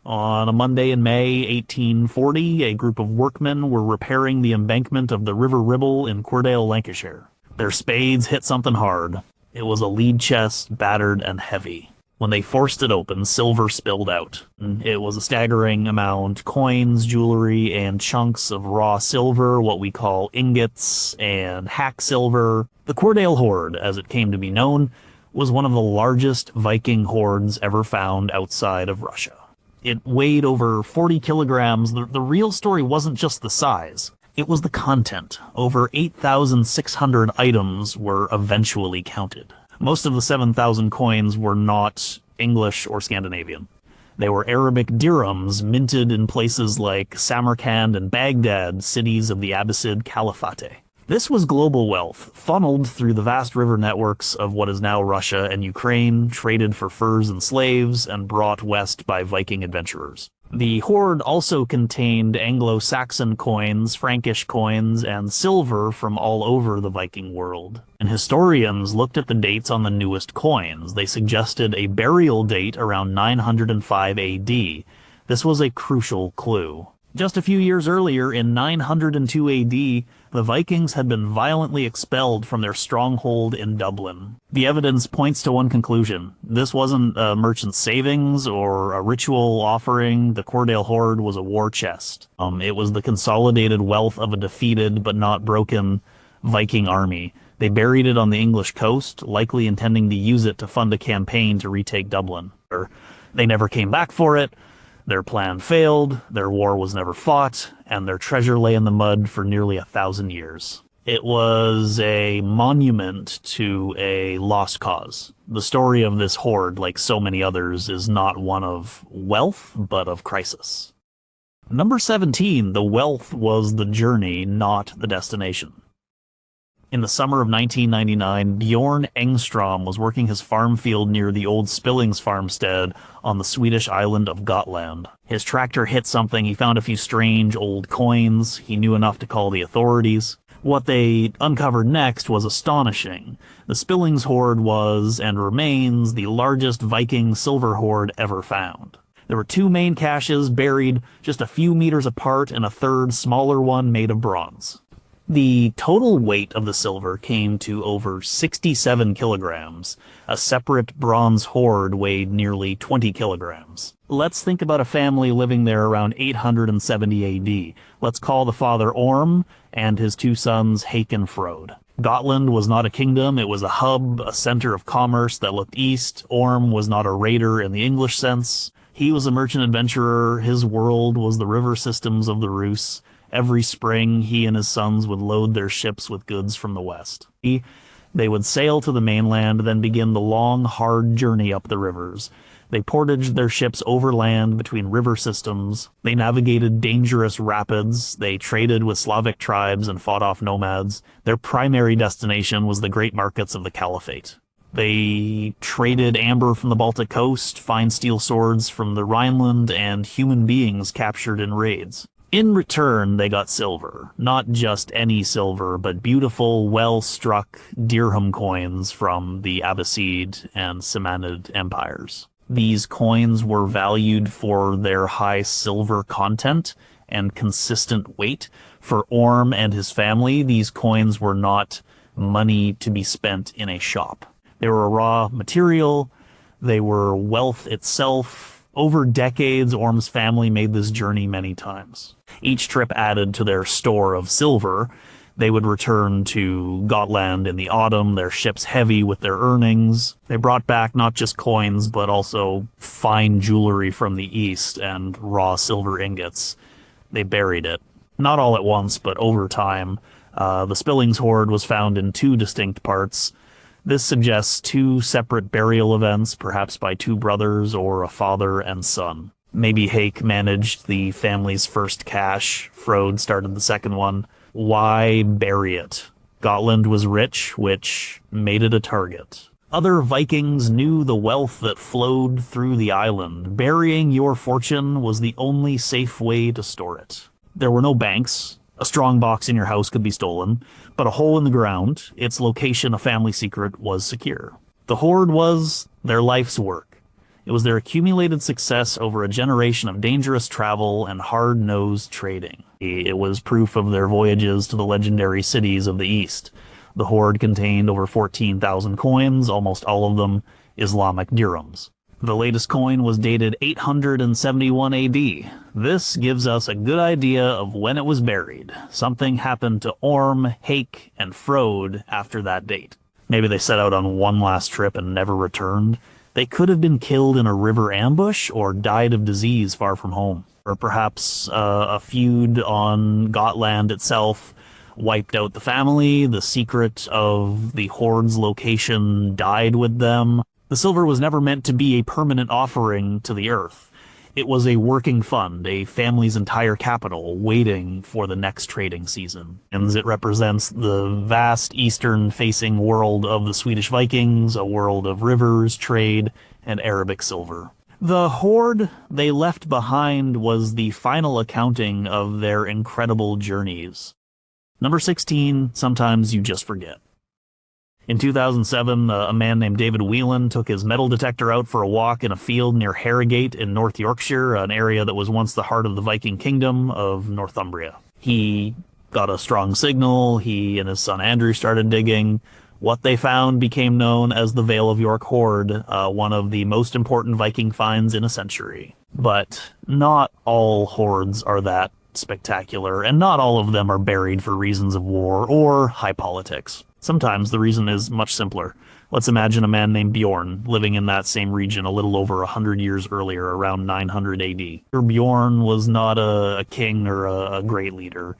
On a Monday in May 1840, a group of workmen were repairing the embankment of the River Ribble in Cordale, Lancashire. Their spades hit something hard. It was a lead chest, battered and heavy. When they forced it open, silver spilled out. It was a staggering amount: coins, jewelry, and chunks of raw silver, what we call ingots, and hack silver. The Cordale Hoard, as it came to be known, was one of the largest Viking hoards ever found outside of Russia. It weighed over 40 kilograms. The real story wasn't just the size. It was the content. Over 8,600 items were eventually counted. Most of the 7,000 coins were not English or Scandinavian. They were Arabic dirhams minted in places like Samarkand and Baghdad, cities of the Abbasid Caliphate. This was global wealth, funneled through the vast river networks of what is now Russia and Ukraine, traded for furs and slaves, and brought west by Viking adventurers. The hoard also contained Anglo-Saxon coins, Frankish coins, and silver from all over the Viking world. And historians looked at the dates on the newest coins. They suggested a burial date around 905 AD. This was a crucial clue. Just a few years earlier, in 902 AD, the Vikings had been violently expelled from their stronghold in Dublin. The evidence points to one conclusion. This wasn't a merchant's savings or a ritual offering. The Cordale Hoard was a war chest. It was the consolidated wealth of a defeated but not broken Viking army. They buried it on the English coast, likely intending to use it to fund a campaign to retake Dublin. They never came back for it. Their plan failed, their war was never fought, and their treasure lay in the mud for nearly 1,000 years. It was a monument to a lost cause. The story of this hoard, like so many others, is not one of wealth, but of crisis. Number 17, the wealth was the journey, not the destination. In the summer of 1999, Bjorn Engstrom was working his farm field near the old Spillings farmstead on the Swedish island of Gotland. His tractor hit something. He found a few strange old coins. He knew enough to call the authorities. What they uncovered next was astonishing. The Spillings hoard was, and remains, the largest Viking silver hoard ever found. There were two main caches buried just a few meters apart, and a third, smaller one made of bronze. The total weight of the silver came to over 67 kilograms. A separate bronze hoard weighed nearly 20 kilograms. Let's think about a family living there around 870 AD. Let's call the father Orm and his two sons Hake and Frode. Gotland was not a kingdom, it was a hub, a center of commerce that looked east. Orm was not a raider in the English sense. He was a merchant adventurer. His world was the river systems of the Rus. Every spring, he and his sons would load their ships with goods from the west. They would sail to the mainland, then begin the long, hard journey up the rivers. They portaged their ships overland between river systems. They navigated dangerous rapids. They traded with Slavic tribes and fought off nomads. Their primary destination was the great markets of the Caliphate. They traded amber from the Baltic coast, fine steel swords from the Rhineland, and human beings captured in raids. In return, they got silver. Not just any silver, but beautiful, well-struck dirham coins from the Abbasid and Samanid empires. These coins were valued for their high silver content and consistent weight. For Orm and his family, these coins were not money to be spent in a shop. They were a raw material. They were wealth itself. Over decades, Orm's family made this journey many times. Each trip added to their store of silver. They would return to Gotland in the autumn, their ships heavy with their earnings. They brought back not just coins, but also fine jewelry from the east and raw silver ingots. They buried it. Not all at once, but over time. The Spillings hoard was found in two distinct parts. This suggests two separate burial events, perhaps by two brothers or a father and son. Maybe Hake managed the family's first cache. Frode started the second one. Why bury it? Gotland was rich, which made it a target. Other Vikings knew the wealth that flowed through the island. Burying your fortune was the only safe way to store it. There were no banks. A strong box in your house could be stolen, but a hole in the ground, its location a family secret, was secure. The hoard was their life's work. It was their accumulated success over a generation of dangerous travel and hard-nosed trading. It was proof of their voyages to the legendary cities of the East. The hoard contained over 14,000 coins, almost all of them Islamic dirhams. The latest coin was dated 871 AD. This gives us a good idea of when it was buried. Something happened to Orm, Hake, and Frode after that date. Maybe they set out on one last trip and never returned. They could have been killed in a river ambush or died of disease far from home. Or perhaps a feud on Gotland itself wiped out the family. The secret of the hoard's location died with them. The silver was never meant to be a permanent offering to the earth. It was a working fund, a family's entire capital, waiting for the next trading season. And it represents the vast eastern-facing world of the Swedish Vikings, a world of rivers, trade, and Arabic silver. The hoard they left behind was the final accounting of their incredible journeys. Number 16, sometimes you just forget. In 2007, a man named David Whelan took his metal detector out for a walk in a field near Harrogate in North Yorkshire, an area that was once the heart of the Viking kingdom of Northumbria. He got a strong signal. He and his son Andrew started digging. What they found became known as the Vale of York Hoard, one of the most important Viking finds in a century. But not all hoards are that spectacular, and not all of them are buried for reasons of war or high politics. Sometimes the reason is much simpler. Let's imagine a man named Bjorn living in that same region a little over 100 years earlier, around 900 AD. Bjorn was not a king or a great leader.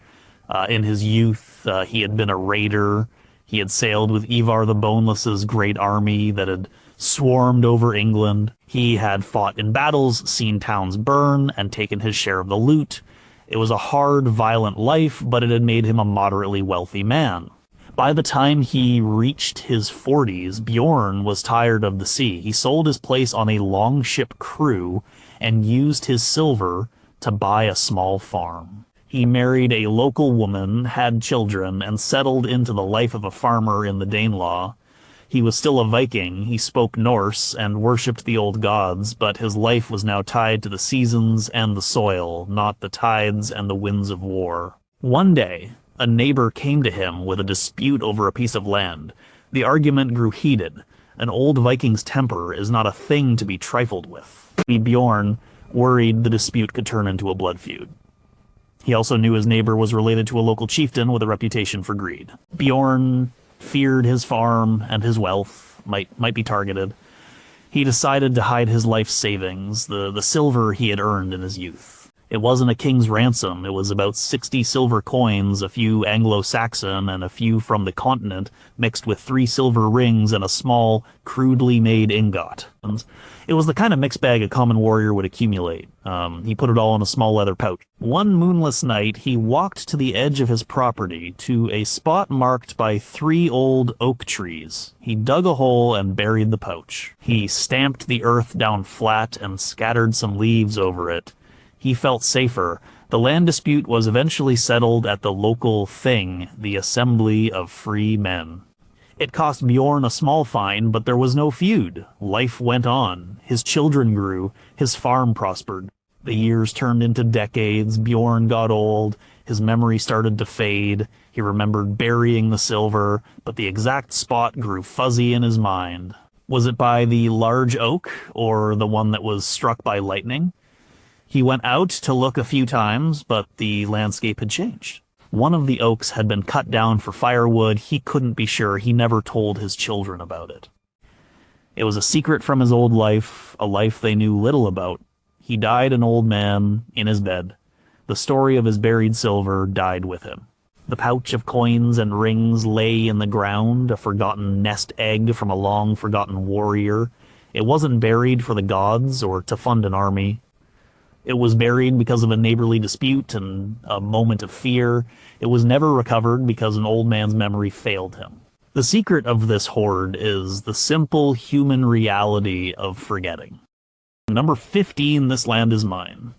In his youth, he had been a raider. He had sailed with Ivar the Boneless's great army that had swarmed over England. He had fought in battles, seen towns burn, and taken his share of the loot. It was a hard, violent life, but it had made him a moderately wealthy man. By the time he reached his 40s, Bjorn was tired of the sea. He sold his place on a longship crew and used his silver to buy a small farm. He married a local woman, had children, and settled into the life of a farmer in the Danelaw. He was still a Viking, he spoke Norse and worshipped the old gods, but his life was now tied to the seasons and the soil, not the tides and the winds of war. One day, a neighbor came to him with a dispute over a piece of land. The argument grew heated. An old Viking's temper is not a thing to be trifled with. Bjorn worried the dispute could turn into a blood feud. He also knew his neighbor was related to a local chieftain with a reputation for greed. Bjorn feared his farm and his wealth might be targeted. He decided to hide his life savings, the silver he had earned in his youth. It wasn't a king's ransom. It was about 60 silver coins, a few Anglo-Saxon and a few from the continent, mixed with 3 silver rings and a small, crudely made ingot. It was the kind of mixed bag a common warrior would accumulate. He put it all in a small leather pouch. One moonless night, he walked to the edge of his property, to a spot marked by 3 old oak trees. He dug a hole and buried the pouch. He stamped the earth down flat and scattered some leaves over it. He felt safer. The land dispute was eventually settled at the local thing, the Assembly of Free Men. It cost Bjorn a small fine, but there was no feud. Life went on. His children grew. His farm prospered. The years turned into decades. Bjorn got old. His memory started to fade. He remembered burying the silver, but the exact spot grew fuzzy in his mind. Was it by the large oak, or the one that was struck by lightning? He went out to look a few times, but the landscape had changed. One of the oaks had been cut down for firewood. He couldn't be sure. He never told his children about it. It was a secret from his old life, a life they knew little about. He died an old man in his bed. The story of his buried silver died with him. The pouch of coins and rings lay in the ground, a forgotten nest egg from a long-forgotten warrior. It wasn't buried for the gods or to fund an army. It was buried because of a neighborly dispute and a moment of fear. It was never recovered because an old man's memory failed him. The secret of this hoard is the simple human reality of forgetting. Number 15, This Land Is Mine.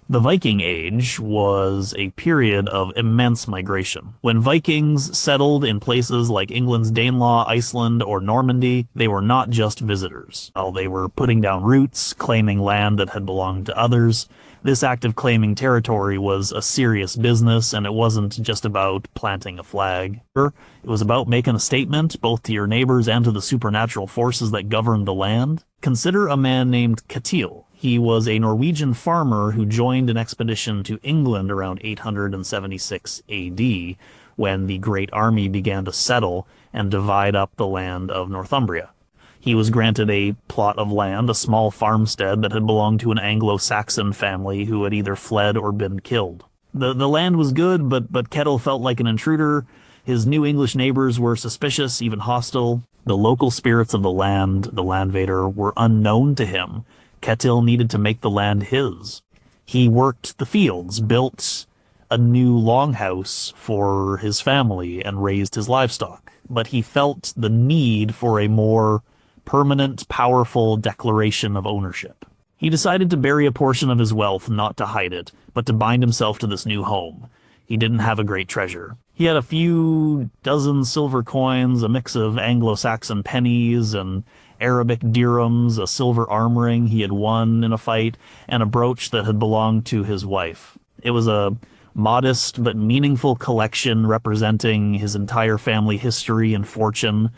The Viking Age was a period of immense migration. When Vikings settled in places like England's Danelaw, Iceland, or Normandy, they were not just visitors. While they were putting down roots, claiming land that had belonged to others, this act of claiming territory was a serious business, and it wasn't just about planting a flag. It was about making a statement, both to your neighbors and to the supernatural forces that governed the land. Consider a man named Ketil. He was a Norwegian farmer who joined an expedition to England around 876 AD, when the Great Army began to settle and divide up the land of Northumbria. He was granted a plot of land, a small farmstead that had belonged to an Anglo-Saxon family who had either fled or been killed. The land was good, but Ketil felt like an intruder. His new English neighbors were suspicious, even hostile. The local spirits of the landvader, were unknown to him. Ketil needed to make the land his. He worked the fields, built a new longhouse for his family, and raised his livestock. But he felt the need for a more permanent, powerful declaration of ownership. He decided to bury a portion of his wealth, not to hide it, but to bind himself to this new home. He didn't have a great treasure. He had a few dozen silver coins, a mix of Anglo-Saxon pennies and Arabic dirhams, a silver arm ring he had won in a fight, and a brooch that had belonged to his wife. It was a modest but meaningful collection representing his entire family history and fortune.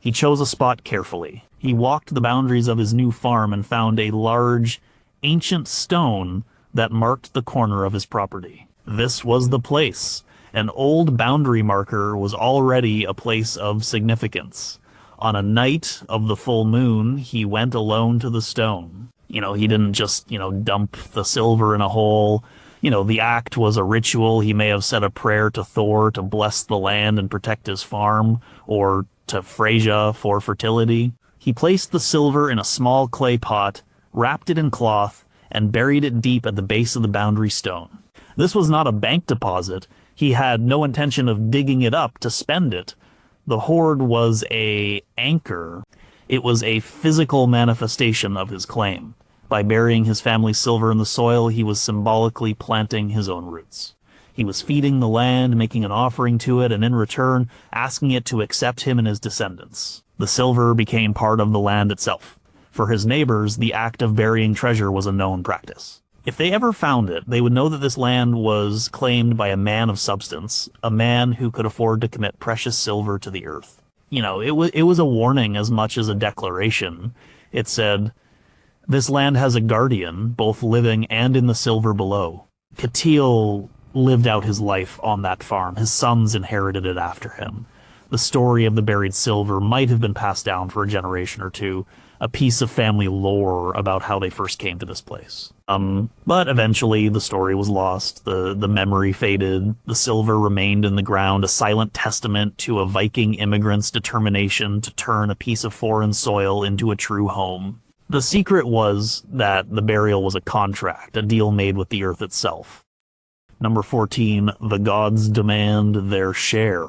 He chose a spot carefully. He walked the boundaries of his new farm and found a large, ancient stone that marked the corner of his property. This was the place. An old boundary marker was already a place of significance. On a night of the full moon, he went alone to the stone. He didn't just, dump the silver in a hole. The act was a ritual. He may have said a prayer to Thor to bless the land and protect his farm, or to Freyja for fertility. He placed the silver in a small clay pot, wrapped it in cloth, and buried it deep at the base of the boundary stone. This was not a bank deposit. He had no intention of digging it up to spend it. The hoard was an anchor. It was a physical manifestation of his claim. By burying his family's silver in the soil, he was symbolically planting his own roots. He was feeding the land, making an offering to it, and in return, asking it to accept him and his descendants. The silver became part of the land itself. For his neighbors, the act of burying treasure was a known practice. If they ever found it, they would know that this land was claimed by a man of substance, a man who could afford to commit precious silver to the earth. It was a warning as much as a declaration. It said, "This land has a guardian, both living and in the silver below." Ketil lived out his life on that farm. His sons inherited it after him. The story of the buried silver might have been passed down for a generation or two, a piece of family lore about how they first came to this place. But eventually the story was lost, the memory faded, the silver remained in the ground, a silent testament to a Viking immigrant's determination to turn a piece of foreign soil into a true home. The secret was that the burial was a contract, a deal made with the earth itself. Number 14, the gods demand their share.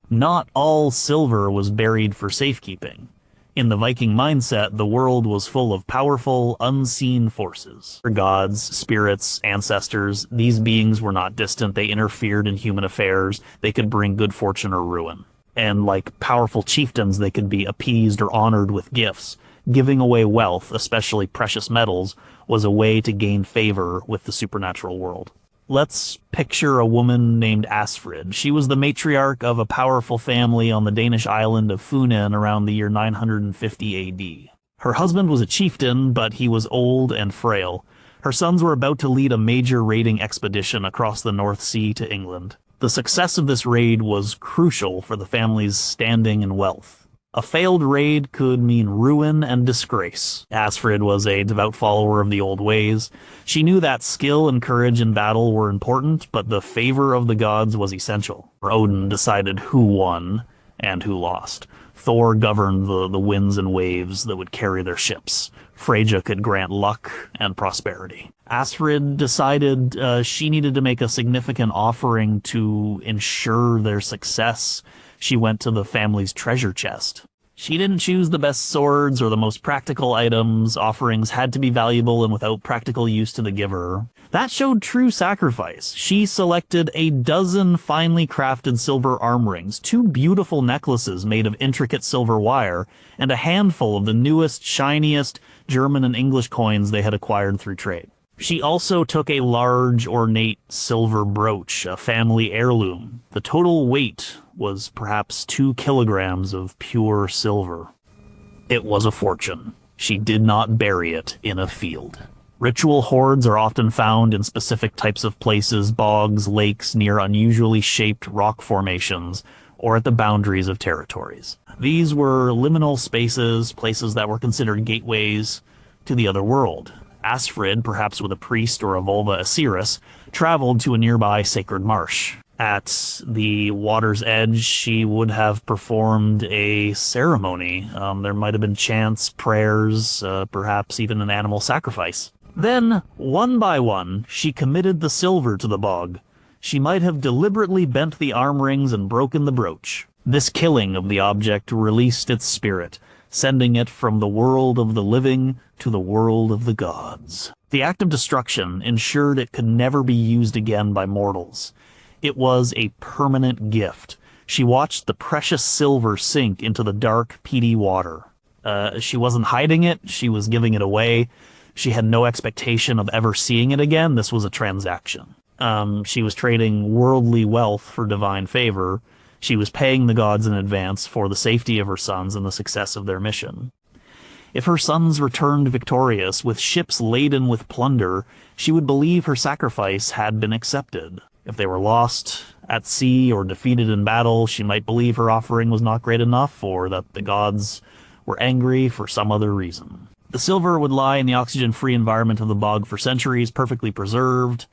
Not all silver was buried for safekeeping. In the Viking mindset, the world was full of powerful, unseen forces. Gods, spirits, ancestors, these beings were not distant. They interfered in human affairs. They could bring good fortune or ruin. And like powerful chieftains, they could be appeased or honored with gifts. Giving away wealth, especially precious metals, was a way to gain favor with the supernatural world. Let's picture a woman named Asfrid. She was the matriarch of a powerful family on the Danish island of Funen around the year 950 AD. Her husband was a chieftain, but he was old and frail. Her sons were about to lead a major raiding expedition across the North Sea to England. The success of this raid was crucial for the family's standing and wealth. A failed raid could mean ruin and disgrace. Asfrid was a devout follower of the old ways. She knew that skill and courage in battle were important, but the favor of the gods was essential. Odin decided who won and who lost. Thor governed the winds and waves that would carry their ships. Freyja could grant luck and prosperity. Asfrid decided she needed to make a significant offering to ensure their success. She went to the family's treasure chest. She didn't choose the best swords or the most practical items. Offerings had to be valuable and without practical use to the giver. That showed true sacrifice. She selected a dozen finely crafted silver arm rings, 2 beautiful necklaces made of intricate silver wire, and a handful of the newest, shiniest German and English coins they had acquired through trade. She also took a large, ornate silver brooch, a family heirloom. The total weight was perhaps 2 kilograms of pure silver. It was a fortune. She did not bury it in a field. Ritual hoards are often found in specific types of places, bogs, lakes, near unusually shaped rock formations, or at the boundaries of territories. These were liminal spaces, places that were considered gateways to the other world. Asfrid, perhaps with a priest or a vulva Asiris, traveled to a nearby sacred marsh. At the water's edge, she would have performed a ceremony. There might have been chants, prayers, perhaps even an animal sacrifice. Then, one by one, she committed the silver to the bog. She might have deliberately bent the arm rings and broken the brooch. This killing of the object released its spirit, sending it from the world of the living to the world of the gods. The act of destruction ensured it could never be used again by mortals. It was a permanent gift. She watched the precious silver sink into the dark, peaty water. She wasn't hiding it, she was giving it away. She had no expectation of ever seeing it again. This was a transaction. She was trading worldly wealth for divine favor. She was paying the gods in advance for the safety of her sons and the success of their mission. If her sons returned victorious, with ships laden with plunder, she would believe her sacrifice had been accepted. If they were lost at sea or defeated in battle, she might believe her offering was not great enough, or that the gods were angry for some other reason. The silver would lie in the oxygen-free environment of the bog for centuries, perfectly preserved.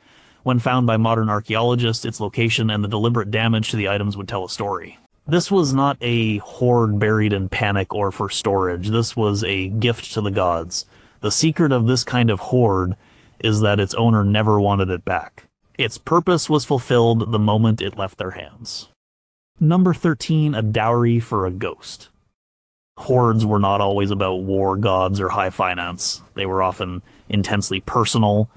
When found by modern archaeologists, its location and the deliberate damage to the items would tell a story. This was not a hoard buried in panic or for storage. This was a gift to the gods. The secret of this kind of hoard is that its owner never wanted it back. Its purpose was fulfilled the moment it left their hands. Number 13, a dowry for a ghost. Hoards were not always about war gods or high finance. They were often intensely personal.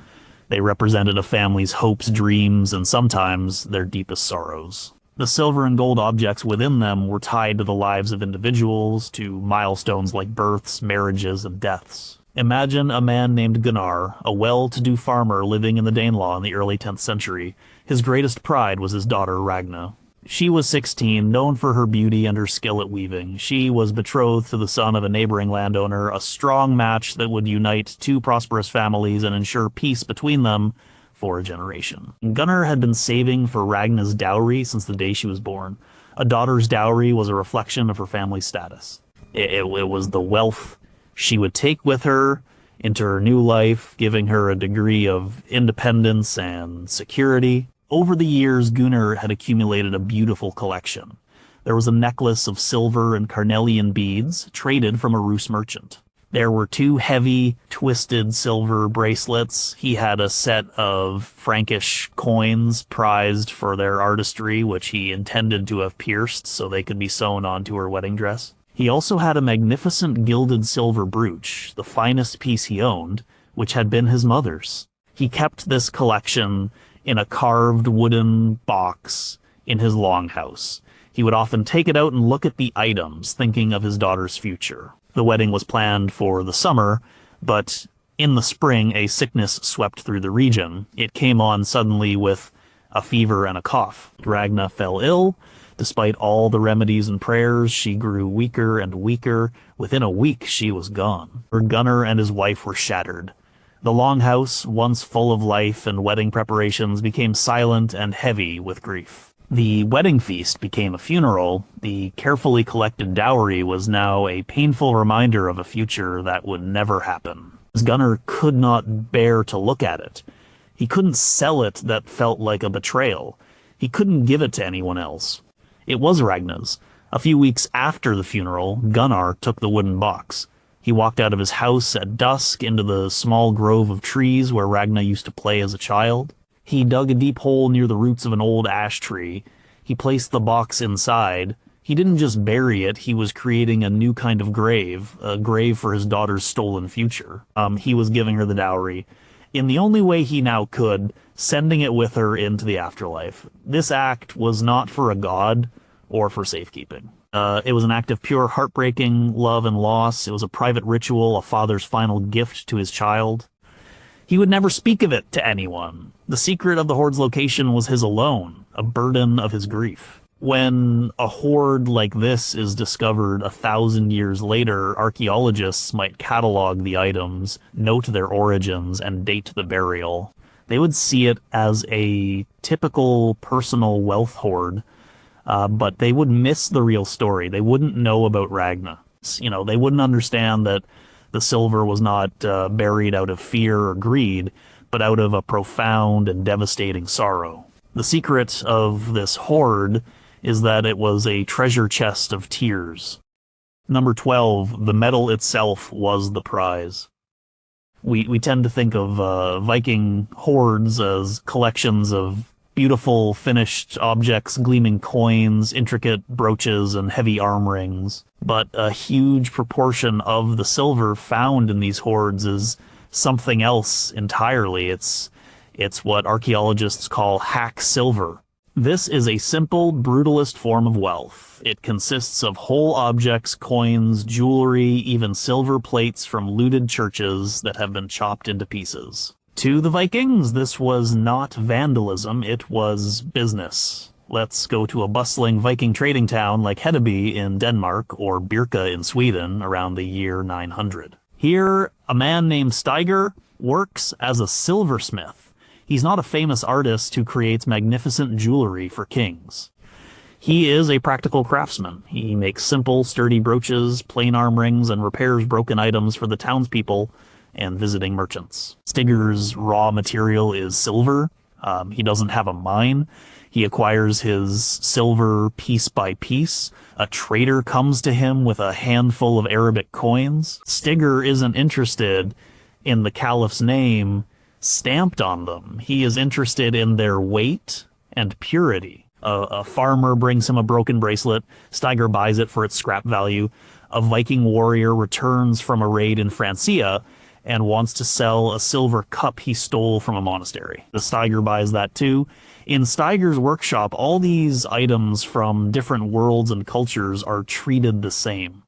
They represented a family's hopes, dreams, and sometimes their deepest sorrows. The silver and gold objects within them were tied to the lives of individuals, to milestones like births, marriages, and deaths. Imagine a man named Gunnar, a well-to-do farmer living in the Danelaw in the early 10th century. His greatest pride was his daughter Ragna. She was 16, known for her beauty and her skill at weaving. She was betrothed to the son of a neighboring landowner, a strong match that would unite 2 prosperous families and ensure peace between them for a generation. Gunnar had been saving for Ragna's dowry since the day she was born. A daughter's dowry was a reflection of her family's status. It was the wealth she would take with her into her new life, giving her a degree of independence and security. Over the years, Gunnar had accumulated a beautiful collection. There was a necklace of silver and carnelian beads, traded from a Rus merchant. There were 2 heavy, twisted silver bracelets. He had a set of Frankish coins prized for their artistry, which he intended to have pierced so they could be sewn onto her wedding dress. He also had a magnificent gilded silver brooch, the finest piece he owned, which had been his mother's. He kept this collection in a carved wooden box in his longhouse. He would often take it out and look at the items, thinking of his daughter's future. The wedding was planned for the summer, but in the spring a sickness swept through the region. It came on suddenly with a fever and a cough. Ragna fell ill. Despite all the remedies and prayers, she grew weaker and weaker. Within a week, she was gone. Gunnar and his wife were shattered. The longhouse, once full of life and wedding preparations, became silent and heavy with grief. The wedding feast became a funeral. The carefully collected dowry was now a painful reminder of a future that would never happen. Gunnar could not bear to look at it. He couldn't sell it. That felt like a betrayal. He couldn't give it to anyone else. It was Ragna's. A few weeks after the funeral, Gunnar took the wooden box. He walked out of his house at dusk into the small grove of trees where Ragna used to play as a child. He dug a deep hole near the roots of an old ash tree. He placed the box inside. He didn't just bury it, he was creating a new kind of grave, a grave for his daughter's stolen future. He was giving her the dowry in the only way he now could, sending it with her into the afterlife. This act was not for a god or for safekeeping. It was an act of pure heartbreaking love and loss. It was a private ritual, a father's final gift to his child. He would never speak of it to anyone. The secret of the Hoard's location was his alone, a burden of his grief. When a hoard like this is discovered 1,000 years later, archaeologists might catalog the items, note their origins, and date the burial. They would see it as a typical personal wealth hoard, but they would miss the real story. They wouldn't know about Ragna. You know, they wouldn't understand that the silver was not buried out of fear or greed, but out of a profound and devastating sorrow. The secret of this hoard is that it was a treasure chest of tears. Number 12, the metal itself was the prize. We tend to think of Viking hoards as collections of beautiful finished objects, gleaming coins, intricate brooches, and heavy arm rings. But a huge proportion of the silver found in these hoards is something else entirely. It's what archaeologists call hack silver. This is a simple, brutalist form of wealth. It consists of whole objects, coins, jewelry, even silver plates from looted churches that have been chopped into pieces. To the Vikings, this was not vandalism, it was business. Let's go to a bustling Viking trading town like Hedeby in Denmark or Birka in Sweden around the year 900. Here, a man named Steiger works as a silversmith. He's not a famous artist who creates magnificent jewelry for kings. He is a practical craftsman. He makes simple, sturdy brooches, plain arm rings, and repairs broken items for the townspeople and visiting merchants. Steiger's raw material is silver. He doesn't have a mine. He acquires his silver piece by piece. A trader comes to him with a handful of Arabic coins. Steiger isn't interested in the caliph's name stamped on them. He is interested in their weight and purity. A farmer brings him a broken bracelet. Steiger buys it for its scrap value. A Viking warrior returns from a raid in Francia and wants to sell a silver cup he stole from a monastery. The Steiger buys that too. In Steiger's workshop, all these items from different worlds and cultures are treated the same.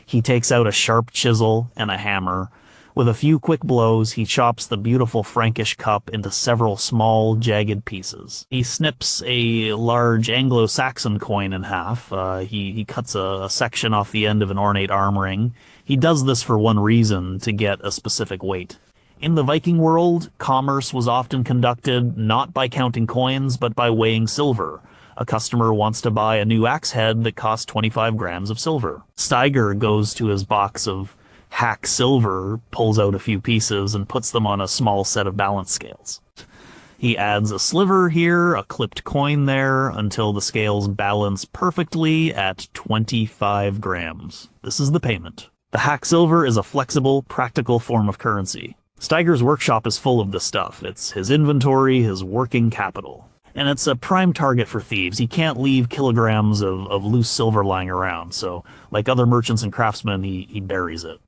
He takes out a sharp chisel and a hammer. With a few quick blows, he chops the beautiful Frankish cup into several small, jagged pieces. He snips a large Anglo-Saxon coin in half. He cuts a section off the end of an ornate arm ring. He does this for one reason, to get a specific weight. In the Viking world, commerce was often conducted not by counting coins, but by weighing silver. A customer wants to buy a new axe head that costs 25 grams of silver. Steiger goes to his box of hack silver, pulls out a few pieces, and puts them on a small set of balance scales. He adds a sliver here, a clipped coin there, until the scales balance perfectly at 25 grams. This is the payment. The hack silver is a flexible, practical form of currency. Steiger's workshop is full of this stuff. It's his inventory, his working capital. And it's a prime target for thieves. He can't leave kilograms of loose silver lying around, so like other merchants and craftsmen, he buries it.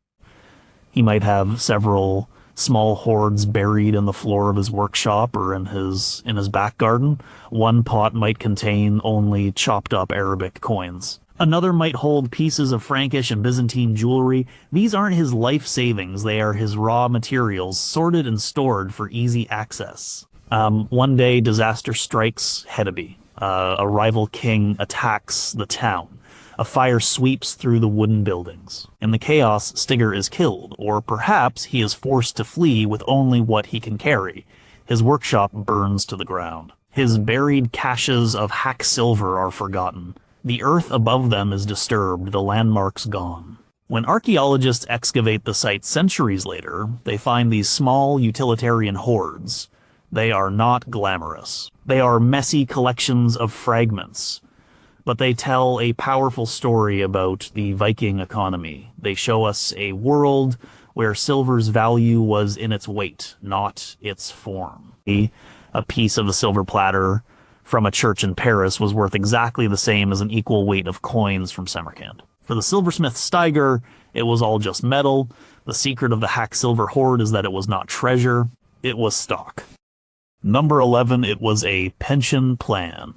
He might have several small hoards buried in the floor of his workshop or in his back garden. One pot might contain only chopped up Arabic coins. Another might hold pieces of Frankish and Byzantine jewelry. These aren't his life savings, they are his raw materials, sorted and stored for easy access. One day, disaster strikes Hedeby. A rival king attacks the town. A fire sweeps through the wooden buildings. In the chaos, Steiger is killed, or perhaps he is forced to flee with only what he can carry. His workshop burns to the ground. His buried caches of hack silver are forgotten. The earth above them is disturbed, the landmarks gone. When archaeologists excavate the site centuries later, they find these small utilitarian hoards. They are not glamorous. They are messy collections of fragments. But they tell a powerful story about the Viking economy. They show us a world where silver's value was in its weight, not its form. A piece of the silver platter from a church in Paris was worth exactly the same as an equal weight of coins from Samarkand. For the silversmith Steiger, it was all just metal. The secret of the hack silver hoard is that it was not treasure, it was stock. Number 11, it was a pension plan.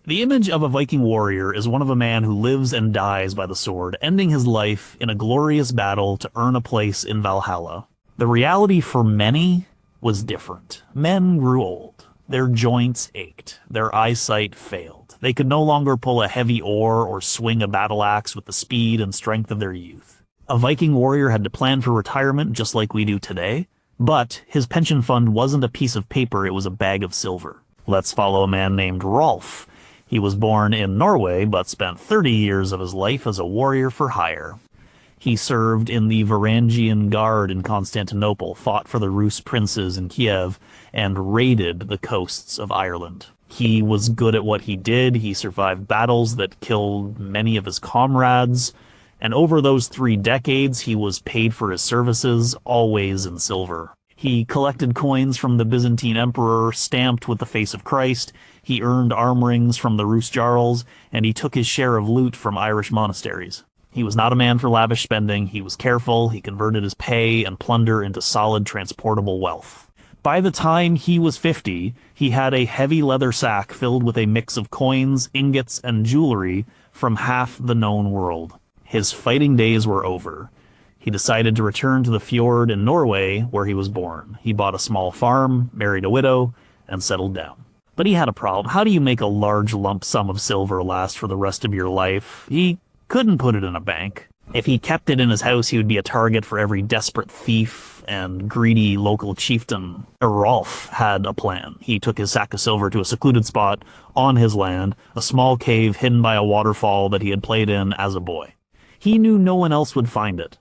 The image of a Viking warrior is one of a man who lives and dies by the sword, ending his life in a glorious battle to earn a place in Valhalla. The reality for many was different. Men grew old. Their joints ached. Their eyesight failed. They could no longer pull a heavy oar or swing a battle axe with the speed and strength of their youth. A Viking warrior had to plan for retirement just like we do today, but his pension fund wasn't a piece of paper, it was a bag of silver. Let's follow a man named Rolf. He was born in Norway, but spent 30 years of his life as a warrior for hire. He served in the Varangian Guard in Constantinople, fought for the Rus princes in Kiev, and raided the coasts of Ireland. He was good at what he did. He survived battles that killed many of his comrades, and over those 3 decades, he was paid for his services, always in silver. He collected coins from the Byzantine emperor, stamped with the face of Christ. He earned arm rings from the Rus Jarls, and he took his share of loot from Irish monasteries. He was not a man for lavish spending. He was careful. He converted his pay and plunder into solid transportable wealth. By the time he was 50, he had a heavy leather sack filled with a mix of coins, ingots, and jewelry from half the known world. His fighting days were over. He decided to return to the fjord in Norway, where he was born. He bought a small farm, married a widow, and settled down. But he had a problem. How do you make a large lump sum of silver last for the rest of your life? He couldn't put it in a bank. If he kept it in his house, he would be a target for every desperate thief and greedy local chieftain. Rolf had a plan. He took his sack of silver to a secluded spot on his land, a small cave hidden by a waterfall that he had played in as a boy. He knew no one else would find it.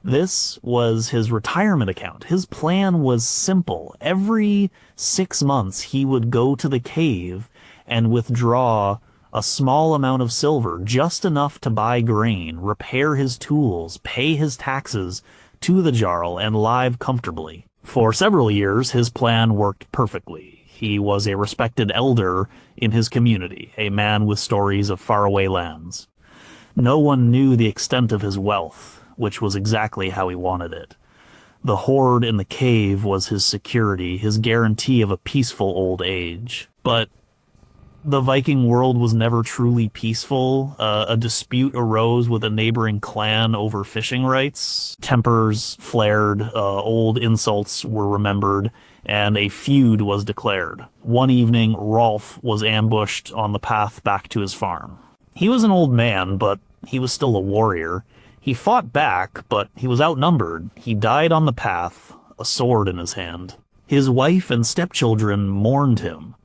This was his retirement account. His plan was simple. Every 6 months, he would go to the cave and withdraw a small amount of silver, just enough to buy grain, repair his tools, pay his taxes to the Jarl, and live comfortably. For several years, his plan worked perfectly. He was a respected elder in his community, a man with stories of faraway lands. No one knew the extent of his wealth, which was exactly how he wanted it. The hoard in the cave was his security, his guarantee of a peaceful old age. But the Viking world was never truly peaceful. A dispute arose with a neighboring clan over fishing rights. Tempers flared, old insults were remembered, and a feud was declared. One evening, Rolf was ambushed on the path back to his farm. He was an old man, but he was still a warrior. He fought back, but he was outnumbered. He died on the path, a sword in his hand. His wife and stepchildren mourned him.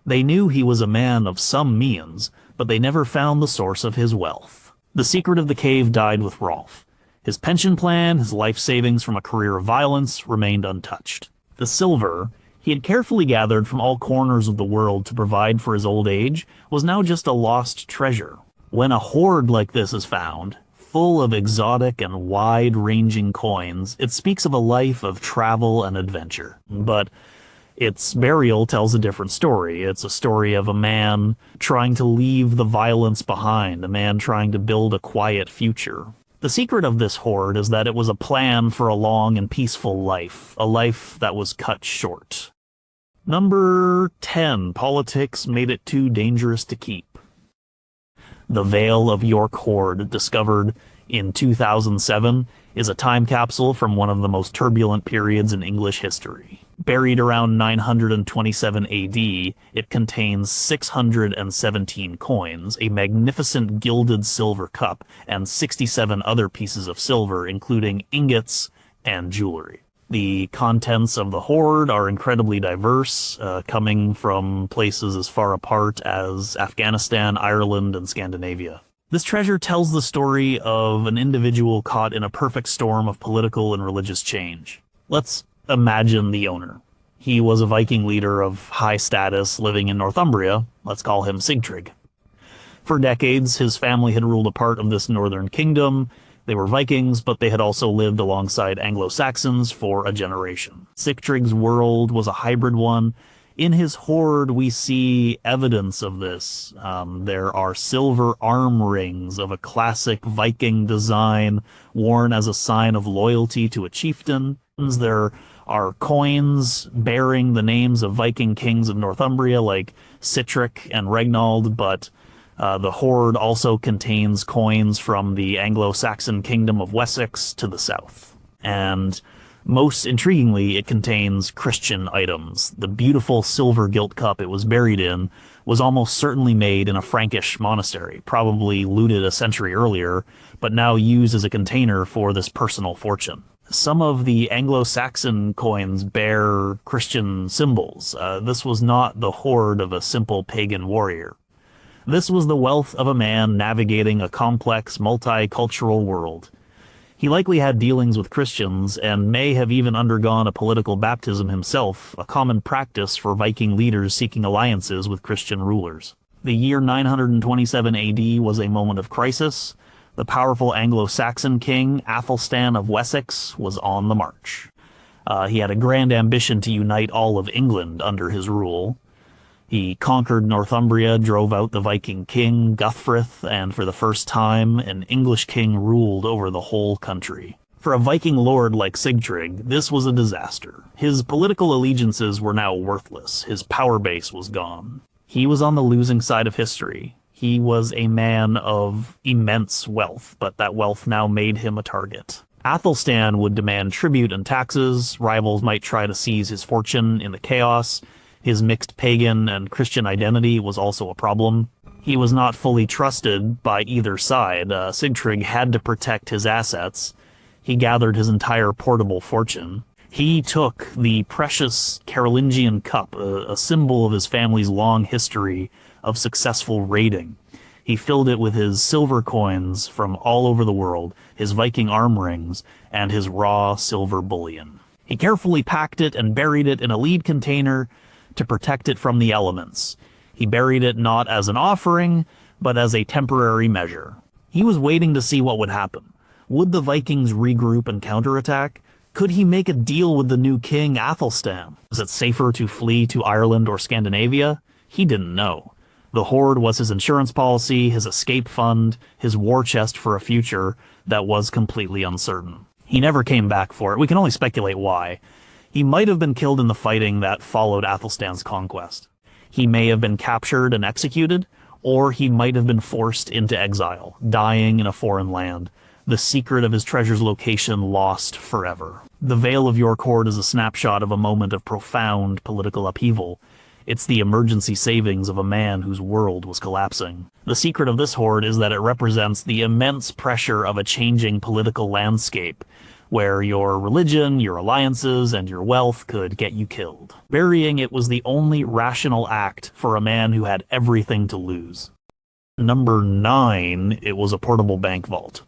They knew he was a man of some means, but they never found the source of his wealth. The secret of the cave died with Rolf. His pension plan, his life savings from a career of violence, remained untouched. The silver he had carefully gathered from all corners of the world to provide for his old age was now just a lost treasure. When a hoard like this is found, full of exotic and wide-ranging coins, it speaks of a life of travel and adventure. But its burial tells a different story. It's a story of a man trying to leave the violence behind, a man trying to build a quiet future. The secret of this hoard is that it was a plan for a long and peaceful life, a life that was cut short. Number 10, politics made it too dangerous to keep. The Vale of York hoard, discovered in 2007, is a time capsule from one of the most turbulent periods in English history. Buried around 927 AD, it contains 617 coins, a magnificent gilded silver cup, and 67 other pieces of silver, including ingots and jewelry. The contents of the hoard are incredibly diverse, coming from places as far apart as Afghanistan, Ireland, and Scandinavia. This treasure tells the story of an individual caught in a perfect storm of political and religious change. Let's imagine the owner. He was a Viking leader of high status living in Northumbria. Let's call him Sigtryg. For decades, his family had ruled a part of this northern kingdom. They were Vikings, but they had also lived alongside Anglo-Saxons for a generation. Sigtryg's world was a hybrid one. In his hoard, we see evidence of this. There are silver arm rings of a classic Viking design worn as a sign of loyalty to a chieftain. There are coins bearing the names of Viking kings of Northumbria like Sihtric and Regnald, but the hoard also contains coins from the Anglo-Saxon kingdom of Wessex to the south. And most intriguingly, it contains Christian items. The beautiful silver gilt cup it was buried in was almost certainly made in a Frankish monastery, probably looted a century earlier, but now used as a container for this personal fortune. Some of the Anglo-Saxon coins bear Christian symbols. This was not the hoard of a simple pagan warrior. This was the wealth of a man navigating a complex, multicultural world. He likely had dealings with Christians and may have even undergone a political baptism himself, a common practice for Viking leaders seeking alliances with Christian rulers. The year 927 AD was a moment of crisis. The powerful Anglo-Saxon king, Athelstan of Wessex, was on the march. He had a grand ambition to unite all of England under his rule. He conquered Northumbria, drove out the Viking king, Guthfrith, and for the first time, an English king ruled over the whole country. For a Viking lord like Sigtryg, this was a disaster. His political allegiances were now worthless. His power base was gone. He was on the losing side of history. He was a man of immense wealth, but that wealth now made him a target. Athelstan would demand tribute and taxes. Rivals might try to seize his fortune in the chaos. His mixed pagan and Christian identity was also a problem. He was not fully trusted by either side. Sigtryg had to protect his assets. He gathered his entire portable fortune. He took the precious Carolingian cup, a symbol of his family's long history of successful raiding. He filled it with his silver coins from all over the world, his Viking arm rings, and his raw silver bullion. He carefully packed it and buried it in a lead container to protect it from the elements. He buried it not as an offering, but as a temporary measure. He was waiting to see what would happen. Would the Vikings regroup and counterattack? Could he make a deal with the new king, Athelstan? Was it safer to flee to Ireland or Scandinavia? He didn't know. The hoard was his insurance policy, his escape fund, his war chest for a future that was completely uncertain. He never came back for it. We can only speculate why. He might have been killed in the fighting that followed Athelstan's conquest. He may have been captured and executed, or he might have been forced into exile, dying in a foreign land, the secret of his treasure's location lost forever. The Vale of York hoard is a snapshot of a moment of profound political upheaval. It's the emergency savings of a man whose world was collapsing. The secret of this hoard is that it represents the immense pressure of a changing political landscape, where your religion, your alliances, and your wealth could get you killed. Burying it was the only rational act for a man who had everything to lose. Number 9, it was a portable bank vault.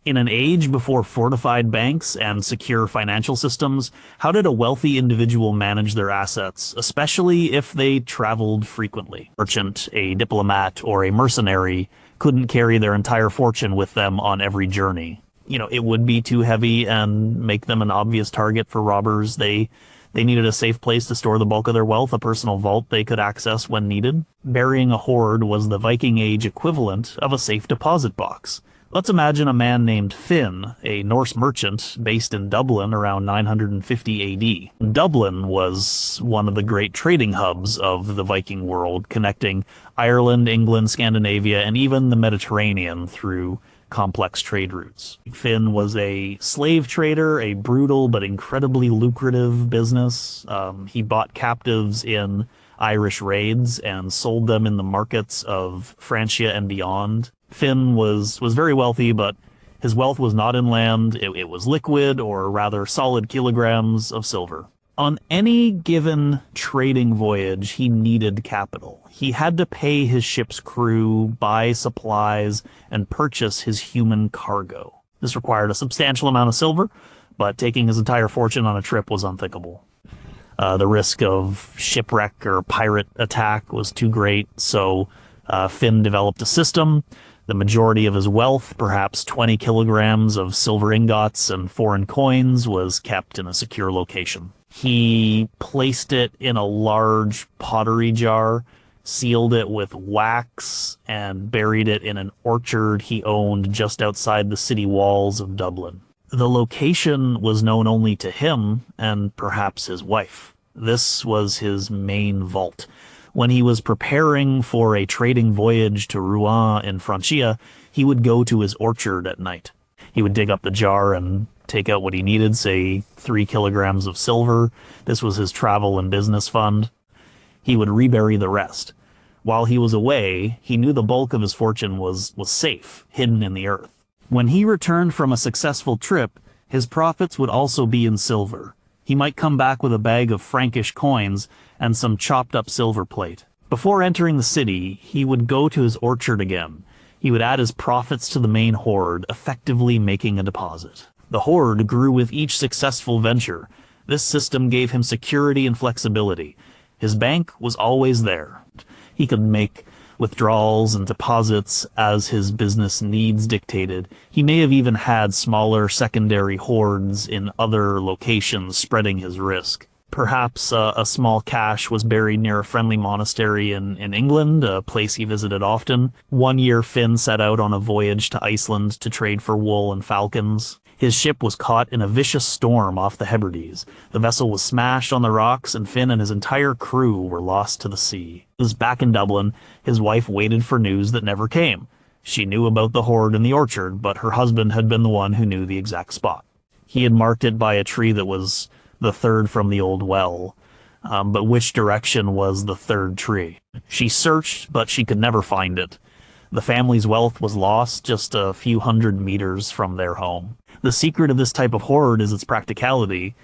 In an age before fortified banks and secure financial systems, how did a wealthy individual manage their assets, especially if they traveled frequently? A merchant, a diplomat, or a mercenary couldn't carry their entire fortune with them on every journey. It would be too heavy and make them an obvious target for robbers. They needed a safe place to store the bulk of their wealth, a personal vault they could access when needed. Burying a hoard was the Viking Age equivalent of a safe deposit box. Let's imagine a man named Finn, a Norse merchant based in Dublin around 950 AD. Dublin was one of the great trading hubs of the Viking world, connecting Ireland, England, Scandinavia, and even the Mediterranean through complex trade routes. Finn was a slave trader, a brutal but incredibly lucrative business. He bought captives in Irish raids and sold them in the markets of Francia and beyond. Finn was very wealthy, but his wealth was not in land. It was liquid, or rather solid kilograms of silver. On any given trading voyage, he needed capital. He had to pay his ship's crew, buy supplies, and purchase his human cargo. This required a substantial amount of silver, but taking his entire fortune on a trip was unthinkable. The risk of shipwreck or pirate attack was too great, so Finn developed a system The majority of his wealth, perhaps 20 kilograms of silver ingots and foreign coins, was kept in a secure location. He placed it in a large pottery jar, sealed it with wax, and buried it in an orchard he owned just outside the city walls of Dublin. The location was known only to him and perhaps his wife. This was his main vault. When he was preparing for a trading voyage to Rouen in Francia, he would go to his orchard at night. He would dig up the jar and take out what he needed, say 3 kilograms of silver. This was his travel and business fund. He would rebury the rest. While he was away, he knew the bulk of his fortune was safe, hidden in the earth. When he returned from a successful trip, his profits would also be in silver. He might come back with a bag of Frankish coins and some chopped up silver plate. Before entering the city, he would go to his orchard again. He would add his profits to the main hoard, effectively making a deposit. The hoard grew with each successful venture. This system gave him security and flexibility. His bank was always there. He could make withdrawals and deposits as his business needs dictated. He may have even had smaller secondary hoards in other locations, spreading his risk. Perhaps a small cache was buried near a friendly monastery in England, a place he visited often. One year Finn set out on a voyage to Iceland to trade for wool and falcons. His ship was caught in a vicious storm off the Hebrides. The vessel was smashed on the rocks, and Finn and his entire crew were lost to the sea. He was back in Dublin. His wife waited for news that never came. She knew about the hoard in the orchard, but her husband had been the one who knew the exact spot. He had marked it by a tree that was the third from the old well. But which direction was the third tree? She searched, but she could never find it. The family's wealth was lost just a few hundred meters from their home. The secret of this type of hoard is its practicality.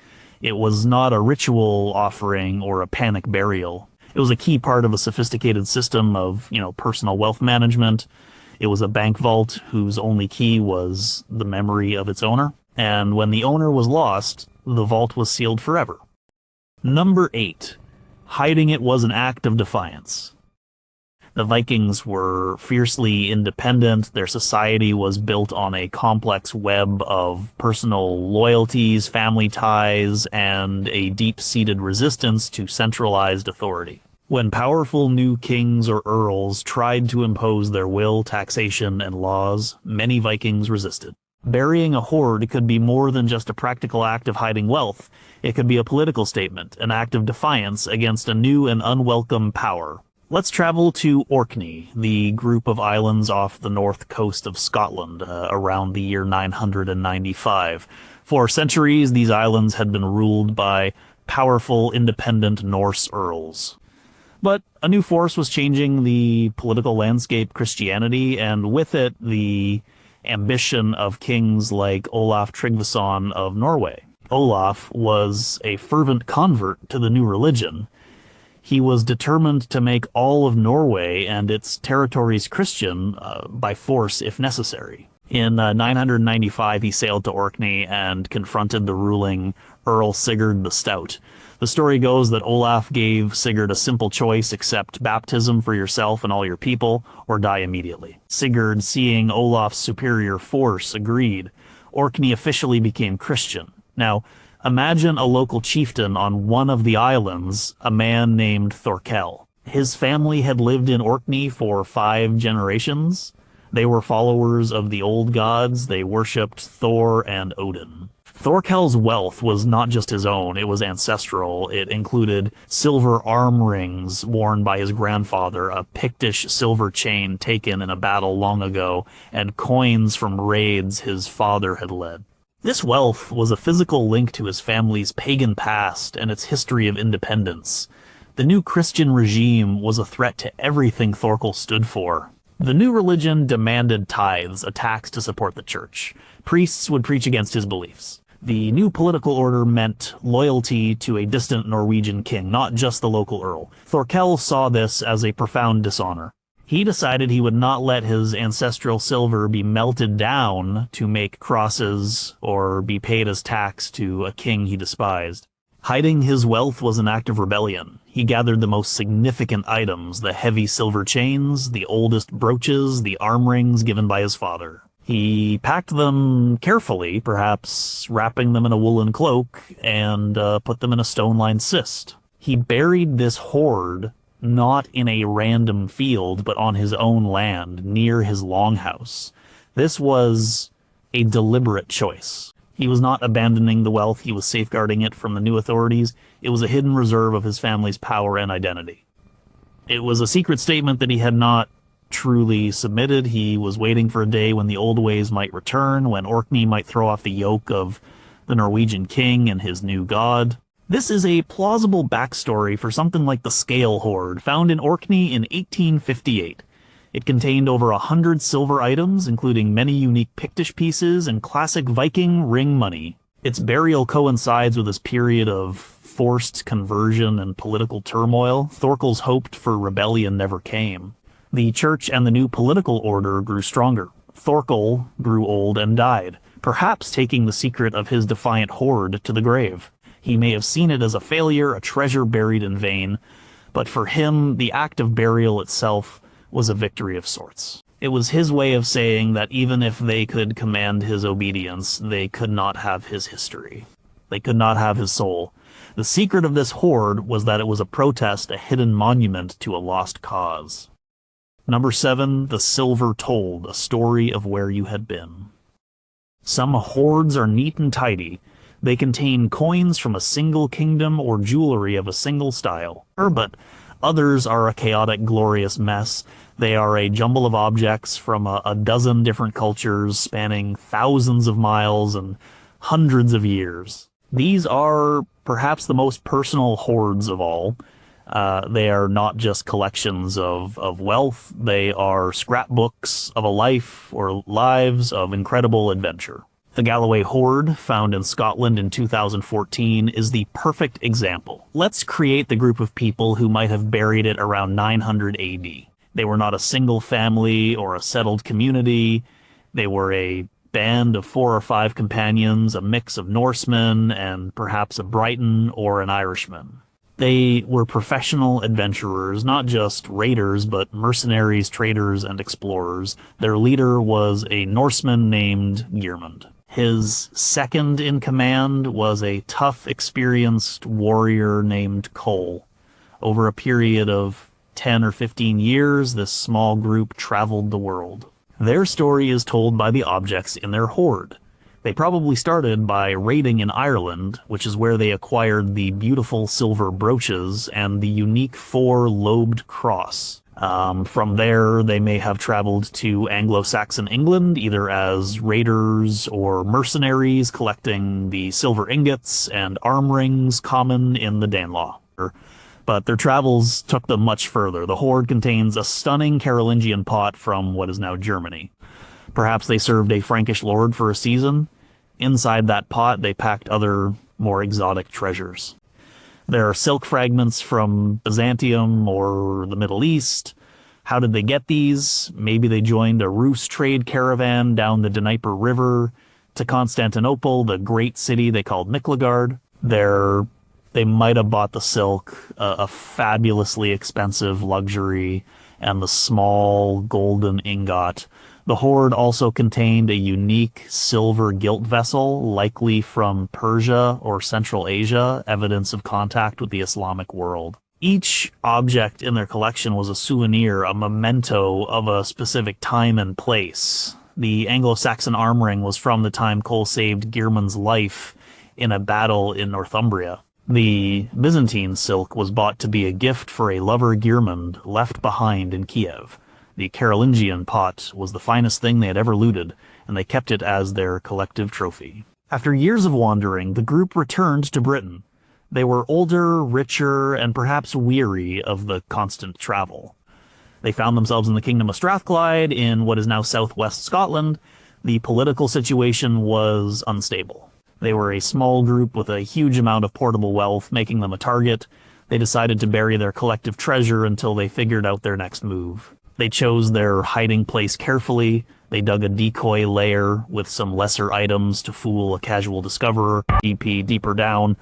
It was not a ritual offering or a panic burial. It was a key part of a sophisticated system of, personal wealth management. It was a bank vault whose only key was the memory of its owner. And when the owner was lost, the vault was sealed forever. Number 8. Hiding it was an act of defiance. The Vikings were fiercely independent. Their society was built on a complex web of personal loyalties, family ties, and a deep-seated resistance to centralized authority. When powerful new kings or earls tried to impose their will, taxation, and laws, many Vikings resisted. Burying a hoard could be more than just a practical act of hiding wealth. It could be a political statement, an act of defiance against a new and unwelcome power. Let's travel to Orkney, the group of islands off the north coast of Scotland, around the year 995. For centuries, these islands had been ruled by powerful, independent Norse earls. But a new force was changing the political landscape, Christianity, and with it, the ambition of kings like Olaf Tryggvason of Norway. Olaf was a fervent convert to the new religion. He was determined to make all of Norway and its territories Christian by force if necessary. In 995, he sailed to Orkney and confronted the ruling Earl Sigurd the Stout. The story goes that Olaf gave Sigurd a simple choice: accept baptism for yourself and all your people, or die immediately. Sigurd, seeing Olaf's superior force, agreed. Orkney officially became Christian. Now, imagine a local chieftain on one of the islands, a man named Thorkel. His family had lived in Orkney for 5 generations. They were followers of the old gods. They worshipped Thor and Odin. Thorkel's wealth was not just his own, it was ancestral. It included silver arm rings worn by his grandfather, a Pictish silver chain taken in a battle long ago, and coins from raids his father had led. This wealth was a physical link to his family's pagan past and its history of independence. The new Christian regime was a threat to everything Thorkel stood for. The new religion demanded tithes, a tax to support the church. Priests would preach against his beliefs. The new political order meant loyalty to a distant Norwegian king, not just the local earl. Thorkel saw this as a profound dishonor. He decided he would not let his ancestral silver be melted down to make crosses or be paid as tax to a king he despised. Hiding his wealth was an act of rebellion. He gathered the most significant items, the heavy silver chains, the oldest brooches, the arm rings given by his father. He packed them carefully, perhaps wrapping them in a woolen cloak, and put them in a stone-lined cist. He buried this hoard not in a random field, but on his own land, near his longhouse. This was a deliberate choice. He was not abandoning the wealth, he was safeguarding it from the new authorities. It was a hidden reserve of his family's power and identity. It was a secret statement that he had not truly submitted. He was waiting for a day when the old ways might return, when Orkney might throw off the yoke of the Norwegian king and his new god. This is a plausible backstory for something like the Scale Hoard, found in Orkney in 1858. It contained over 100 silver items, including many unique Pictish pieces and classic Viking ring money. Its burial coincides with this period of forced conversion and political turmoil. Thorkel's hoped for rebellion never came. The church and the new political order grew stronger. Thorkel grew old and died, perhaps taking the secret of his defiant hoard to the grave. He may have seen it as a failure, a treasure buried in vain, but for him, the act of burial itself was a victory of sorts. It was his way of saying that even if they could command his obedience, they could not have his history. They could not have his soul. The secret of this hoard was that it was a protest, a hidden monument to a lost cause. Number 7, The Silver Told, a story of where you had been. Some hoards are neat and tidy. They contain coins from a single kingdom or jewelry of a single style. But others are a chaotic, glorious mess. They are a jumble of objects from a dozen different cultures spanning thousands of miles and hundreds of years. These are perhaps the most personal hoards of all. They are not just collections of wealth. They are scrapbooks of a life or lives of incredible adventure. The Galloway Hoard, found in Scotland in 2014, is the perfect example. Let's create the group of people who might have buried it around 900 AD. They were not a single family or a settled community. They were a band of 4 or 5 companions, a mix of Norsemen and perhaps a Briton or an Irishman. They were professional adventurers, not just raiders, but mercenaries, traders, and explorers. Their leader was a Norseman named Geirmund. His second in command was a tough, experienced warrior named Cole. Over a period of 10 or 15 years, this small group traveled the world. Their story is told by the objects in their hoard. They probably started by raiding in Ireland, which is where they acquired the beautiful silver brooches and the unique 4-lobed cross. From there, they may have traveled to Anglo-Saxon England, either as raiders or mercenaries, collecting the silver ingots and arm rings common in the Danelaw. But their travels took them much further. The hoard contains a stunning Carolingian pot from what is now Germany. Perhaps they served a Frankish lord for a season. Inside that pot, they packed other, more exotic treasures. There are silk fragments from Byzantium or the Middle East. How did they get these? Maybe they joined a Rus trade caravan down the Dnieper River to Constantinople, the great city they called Miklagard. They might have bought the silk, a fabulously expensive luxury, and the small golden ingot. The hoard also contained a unique silver gilt vessel, likely from Persia or Central Asia, evidence of contact with the Islamic world. Each object in their collection was a souvenir, a memento of a specific time and place. The Anglo-Saxon arm ring was from the time Cole saved Geirmund's life in a battle in Northumbria. The Byzantine silk was bought to be a gift for a lover Geirmund left behind in Kiev. The Carolingian pot was the finest thing they had ever looted, and they kept it as their collective trophy. After years of wandering, the group returned to Britain. They were older, richer, and perhaps weary of the constant travel. They found themselves in the Kingdom of Strathclyde, in what is now southwest Scotland. The political situation was unstable. They were a small group with a huge amount of portable wealth, making them a target. They decided to bury their collective treasure until they figured out their next move. They chose their hiding place carefully. They dug a decoy lair with some lesser items to fool a casual discoverer. Deeper down,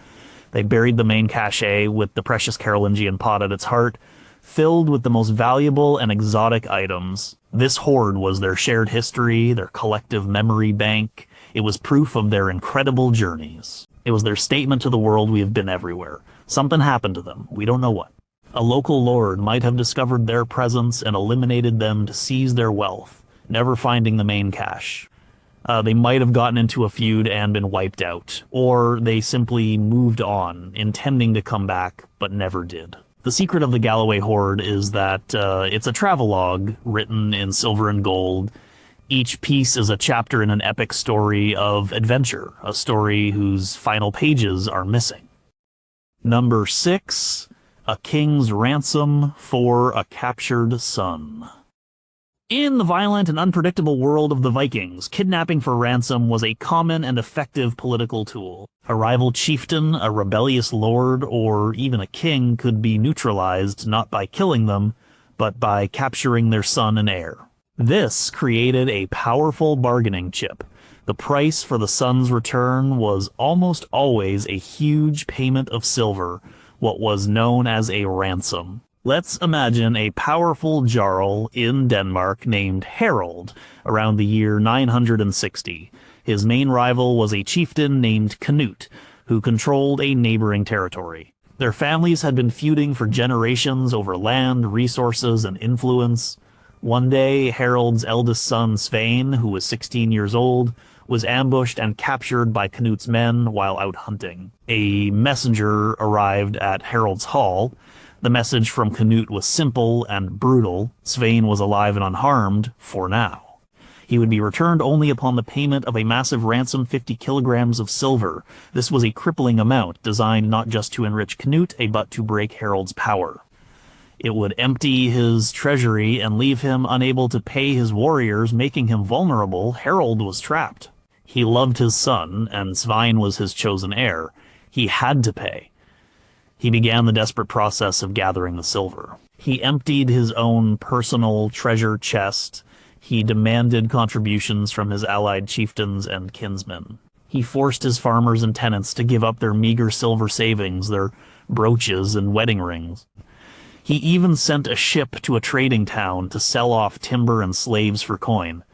They buried the main cache with the precious Carolingian pot at its heart, filled with the most valuable and exotic items. This hoard was their shared history, their collective memory bank. It was proof of their incredible journeys. It was their statement to the world: we have been everywhere. Something happened to them. We don't know what. A local lord might have discovered their presence and eliminated them to seize their wealth, never finding the main cache. They might have gotten into a feud and been wiped out, or they simply moved on, intending to come back, but never did. The secret of the Galloway Hoard is that it's a travelogue written in silver and gold. Each piece is a chapter in an epic story of adventure, a story whose final pages are missing. Number 6, A King's Ransom for a Captured Son. In the violent and unpredictable world of the Vikings, kidnapping for ransom was a common and effective political tool. A rival chieftain, a rebellious lord, or even a king could be neutralized not by killing them, but by capturing their son and heir. This created a powerful bargaining chip. The price for the son's return was almost always a huge payment of silver, what was known as a ransom. Let's imagine a powerful jarl in Denmark named Harold around the year 960. His main rival was a chieftain named Canute, who controlled a neighboring territory. Their families had been feuding for generations over land, resources, and influence. One day, Harold's eldest son, Svein, who was 16 years old, was ambushed and captured by Canute's men while out hunting. A messenger arrived at Harold's hall. The message from Canute was simple and brutal. Svein was alive and unharmed, for now. He would be returned only upon the payment of a massive ransom, 50 kilograms of silver. This was a crippling amount, designed not just to enrich Canute, but to break Harold's power. It would empty his treasury and leave him unable to pay his warriors, making him vulnerable. Harold was trapped. He loved his son, and Svein was his chosen heir. He had to pay. He began the desperate process of gathering the silver. He emptied his own personal treasure chest. He demanded contributions from his allied chieftains and kinsmen. He forced his farmers and tenants to give up their meager silver savings, their brooches and wedding rings. He even sent a ship to a trading town to sell off timber and slaves for coin.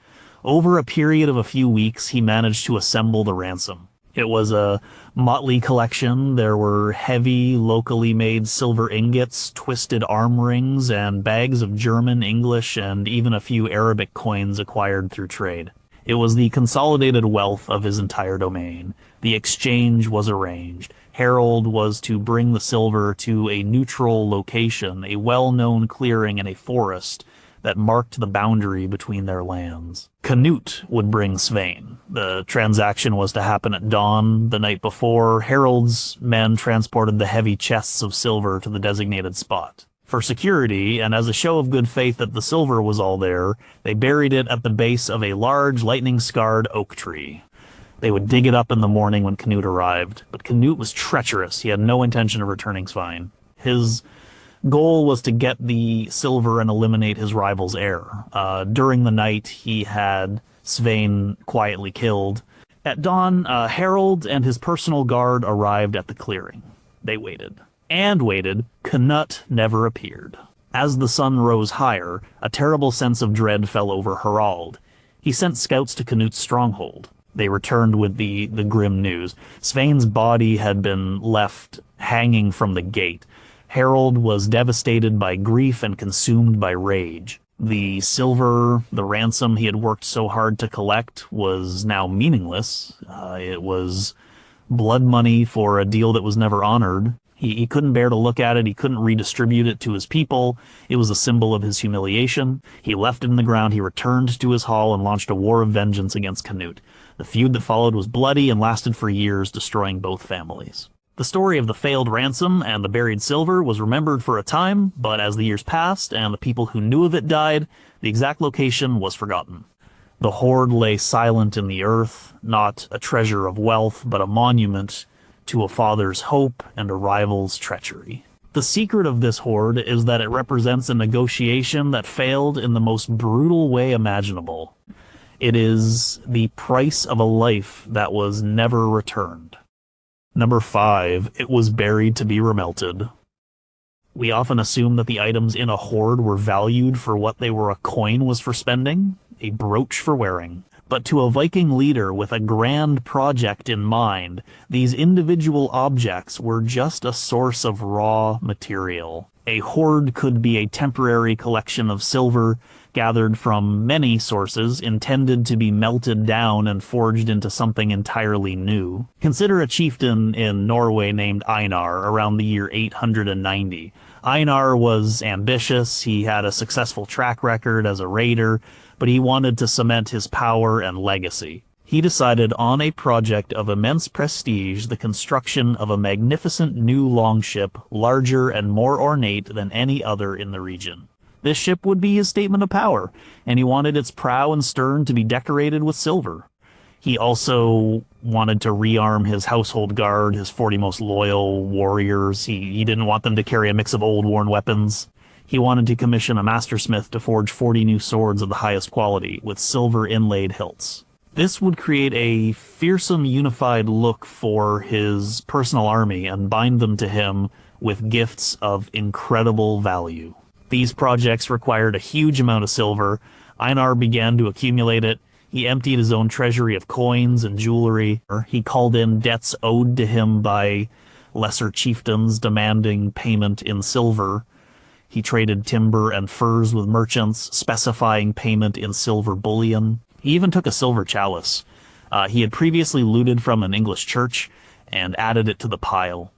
Over a period of a few weeks, he managed to assemble the ransom. It was a motley collection. There were heavy, locally made silver ingots, twisted arm rings, and bags of German, English, and even a few Arabic coins acquired through trade. It was the consolidated wealth of his entire domain. The exchange was arranged. Harold was to bring the silver to a neutral location, a well-known clearing in a forest that marked the boundary between their lands. Canute would bring Svein. The transaction was to happen at dawn the night before. Harold's men transported the heavy chests of silver to the designated spot. For security, and as a show of good faith that the silver was all there, they buried it at the base of a large, lightning-scarred oak tree. They would dig it up in the morning when Canute arrived, but Canute was treacherous. He had no intention of returning Svein. His goal was to get the silver and eliminate his rival's heir. During the night, he had Svein quietly killed. At dawn, Harold and his personal guard arrived at the clearing. They waited. And waited. Canute never appeared. As the sun rose higher, a terrible sense of dread fell over Harold. He sent scouts to Canute's stronghold. They returned with the grim news. Svein's body had been left hanging from the gate. Harold was devastated by grief and consumed by rage. The silver, the ransom he had worked so hard to collect, was now meaningless. It was blood money for a deal that was never honored. He couldn't bear to look at it. He couldn't redistribute it to his people. It was a symbol of his humiliation. He left it in the ground. He returned to his hall and launched a war of vengeance against Canute. The feud that followed was bloody and lasted for years, destroying both families. The story of the failed ransom and the buried silver was remembered for a time, but as the years passed and the people who knew of it died, the exact location was forgotten. The hoard lay silent in the earth, not a treasure of wealth, but a monument to a father's hope and a rival's treachery. The secret of this hoard is that it represents a negotiation that failed in the most brutal way imaginable. It is the price of a life that was never returned. Number 5, it was buried to be remelted. We often assume that the items in a hoard were valued for what they were. A coin was for spending, a brooch for wearing. But to a Viking leader with a grand project in mind, these individual objects were just a source of raw material. A hoard could be a temporary collection of silver gathered from many sources, intended to be melted down and forged into something entirely new. Consider a chieftain in Norway named Einar around the year 890. Einar was ambitious, he had a successful track record as a raider, but he wanted to cement his power and legacy. He decided on a project of immense prestige, the construction of a magnificent new longship, larger and more ornate than any other in the region. This ship would be his statement of power, and he wanted its prow and stern to be decorated with silver. He also wanted to rearm his household guard, his 40 most loyal warriors. He didn't want them to carry a mix of old worn weapons. He wanted to commission a mastersmith to forge 40 new swords of the highest quality, with silver inlaid hilts. This would create a fearsome unified look for his personal army and bind them to him with gifts of incredible value. These projects required a huge amount of silver. Einar began to accumulate it. He emptied his own treasury of coins and jewelry. He called in debts owed to him by lesser chieftains demanding payment in silver. He traded timber and furs with merchants, specifying payment in silver bullion. He even took a silver chalice. He had previously looted from an English church and added it to the pile.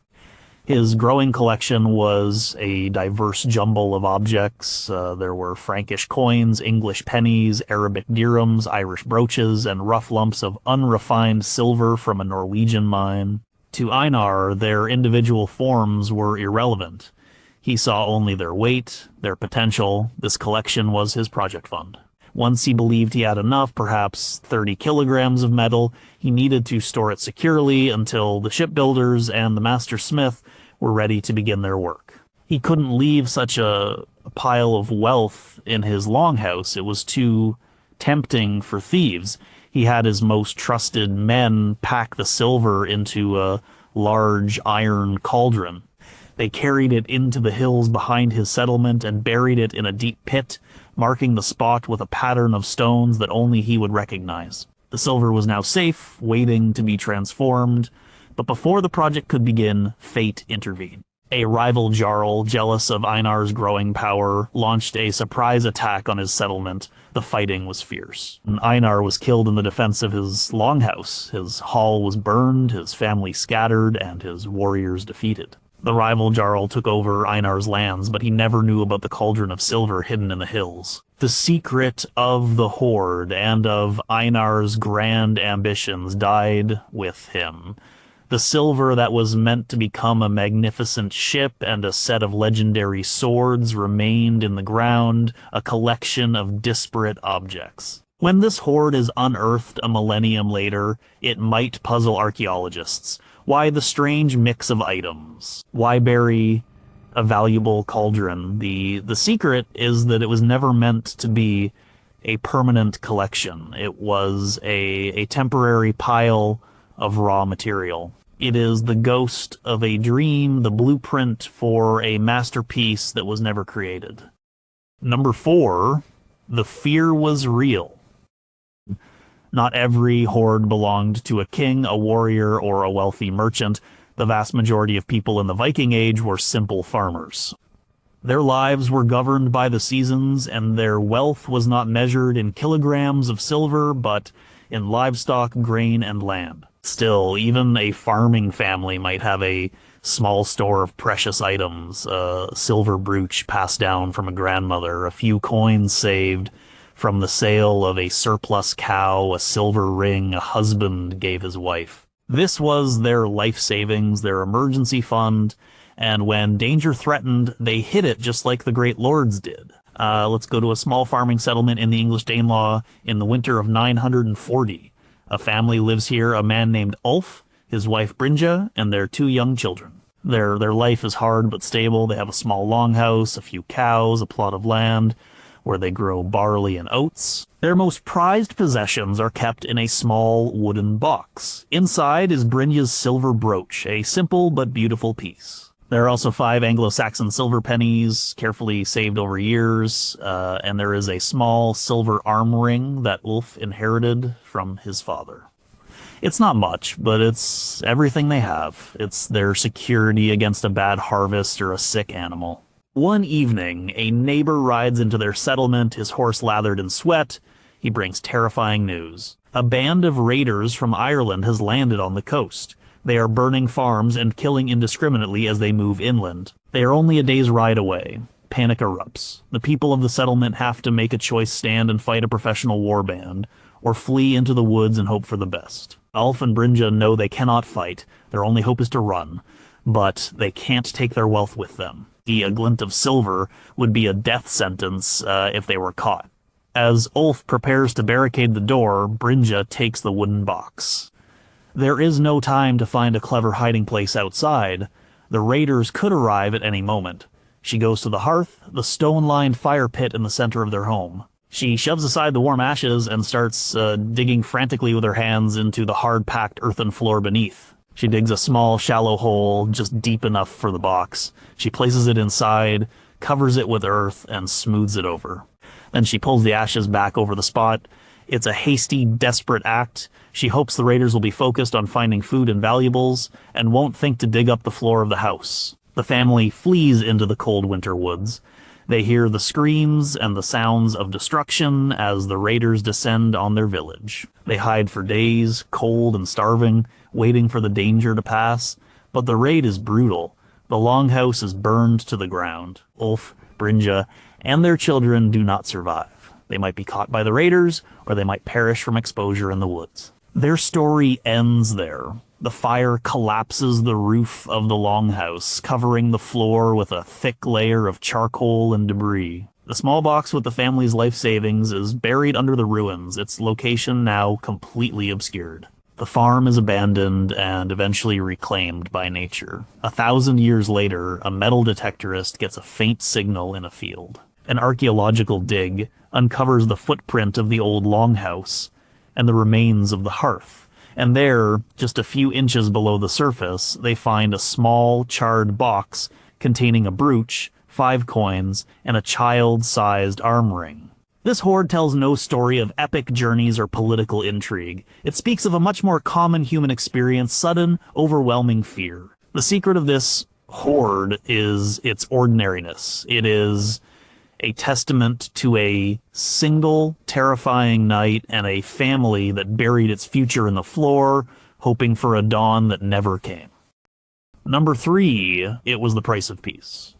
His growing collection was a diverse jumble of objects. There were Frankish coins, English pennies, Arabic dirhams, Irish brooches, and rough lumps of unrefined silver from a Norwegian mine. To Einar, their individual forms were irrelevant. He saw only their weight, their potential. This collection was his project fund. Once he believed he had enough, perhaps 30 kilograms of metal, he needed to store it securely until the shipbuilders and the master smith were ready to begin their work. He couldn't leave such a pile of wealth in his longhouse. It was too tempting for thieves. He had his most trusted men pack the silver into a large iron cauldron. They carried it into the hills behind his settlement and buried it in a deep pit, marking the spot with a pattern of stones that only he would recognize. The silver was now safe, waiting to be transformed, but before the project could begin, fate intervened. A rival Jarl, jealous of Einar's growing power, launched a surprise attack on his settlement. The fighting was fierce. Einar was killed in the defense of his longhouse. His hall was burned, his family scattered, and his warriors defeated. The rival Jarl took over Einar's lands, but he never knew about the cauldron of silver hidden in the hills. The secret of the hoard and of Einar's grand ambitions died with him. The silver that was meant to become a magnificent ship and a set of legendary swords remained in the ground, a collection of disparate objects. When this hoard is unearthed a millennium later, it might puzzle archaeologists. Why the strange mix of items? Why bury a valuable cauldron? The secret is that it was never meant to be a permanent collection. It was a temporary pile of raw material. It is the ghost of a dream, the blueprint for a masterpiece that was never created. Number 4, the fear was real. Not every hoard belonged to a king, a warrior, or a wealthy merchant. The vast majority of people in the Viking Age were simple farmers. Their lives were governed by the seasons, and their wealth was not measured in kilograms of silver, but in livestock, grain, and land. Still, even a farming family might have a small store of precious items, a silver brooch passed down from a grandmother, a few coins saved from the sale of a surplus cow, a silver ring a husband gave his wife. This was their life savings, their emergency fund, and when danger threatened, they hid it just like the great lords did. Let's go to a small farming settlement in the English Danelaw in the winter of 940. A family lives here, a man named Ulf, his wife Brynja, and their 2 young children. Their life is hard but stable. They have a small longhouse, a few cows, a plot of land. where they grow barley and oats. Their most prized possessions are kept in a small wooden box. Inside is Brynja's silver brooch, a simple but beautiful piece. There are also 5 Anglo-Saxon silver pennies, carefully saved over years, and there is a small silver arm ring that Ulf inherited from his father. It's not much, but it's everything they have. It's their security against a bad harvest or a sick animal. One evening, a neighbor rides into their settlement, his horse lathered in sweat. He brings terrifying news. A band of raiders from Ireland has landed on the coast. They are burning farms and killing indiscriminately as they move inland. They are only a day's ride away. Panic erupts. The people of the settlement have to make a choice: stand and fight a professional war band, or flee into the woods and hope for the best. Ulf and Brynja know they cannot fight. Their only hope is to run, but they can't take their wealth with them. A glint of silver would be a death sentence if they were caught. As Ulf prepares to barricade the door, Brynja takes the wooden box. There is no time to find a clever hiding place outside. The raiders could arrive at any moment. She goes to the hearth, the stone-lined fire pit in the center of their home. She shoves aside the warm ashes and starts digging frantically with her hands into the hard-packed earthen floor beneath. She digs a small, shallow hole just deep enough for the box. She places it inside, covers it with earth, and smooths it over. Then she pulls the ashes back over the spot. It's a hasty, desperate act. She hopes the raiders will be focused on finding food and valuables, and won't think to dig up the floor of the house. The family flees into the cold winter woods. They hear the screams and the sounds of destruction as the raiders descend on their village. They hide for days, cold and starving, waiting for the danger to pass. But the raid is brutal. The longhouse is burned to the ground. Ulf, Brynja, and their children do not survive. They might be caught by the raiders, or they might perish from exposure in the woods. Their story ends there. The fire collapses the roof of the longhouse, covering the floor with a thick layer of charcoal and debris. The small box with the family's life savings is buried under the ruins, its location now completely obscured. The farm is abandoned and eventually reclaimed by nature. 1,000 years later, a metal detectorist gets a faint signal in a field. An archaeological dig uncovers the footprint of the old longhouse and the remains of the hearth. And there, just a few inches below the surface, they find a small, charred box containing a brooch, 5 coins, and a child-sized arm ring. This hoard tells no story of epic journeys or political intrigue. It speaks of a much more common human experience: sudden, overwhelming fear. The secret of this hoard is its ordinariness. It is a testament to a single, terrifying night and a family that buried its future in the floor, hoping for a dawn that never came. Number 3, it was the price of peace.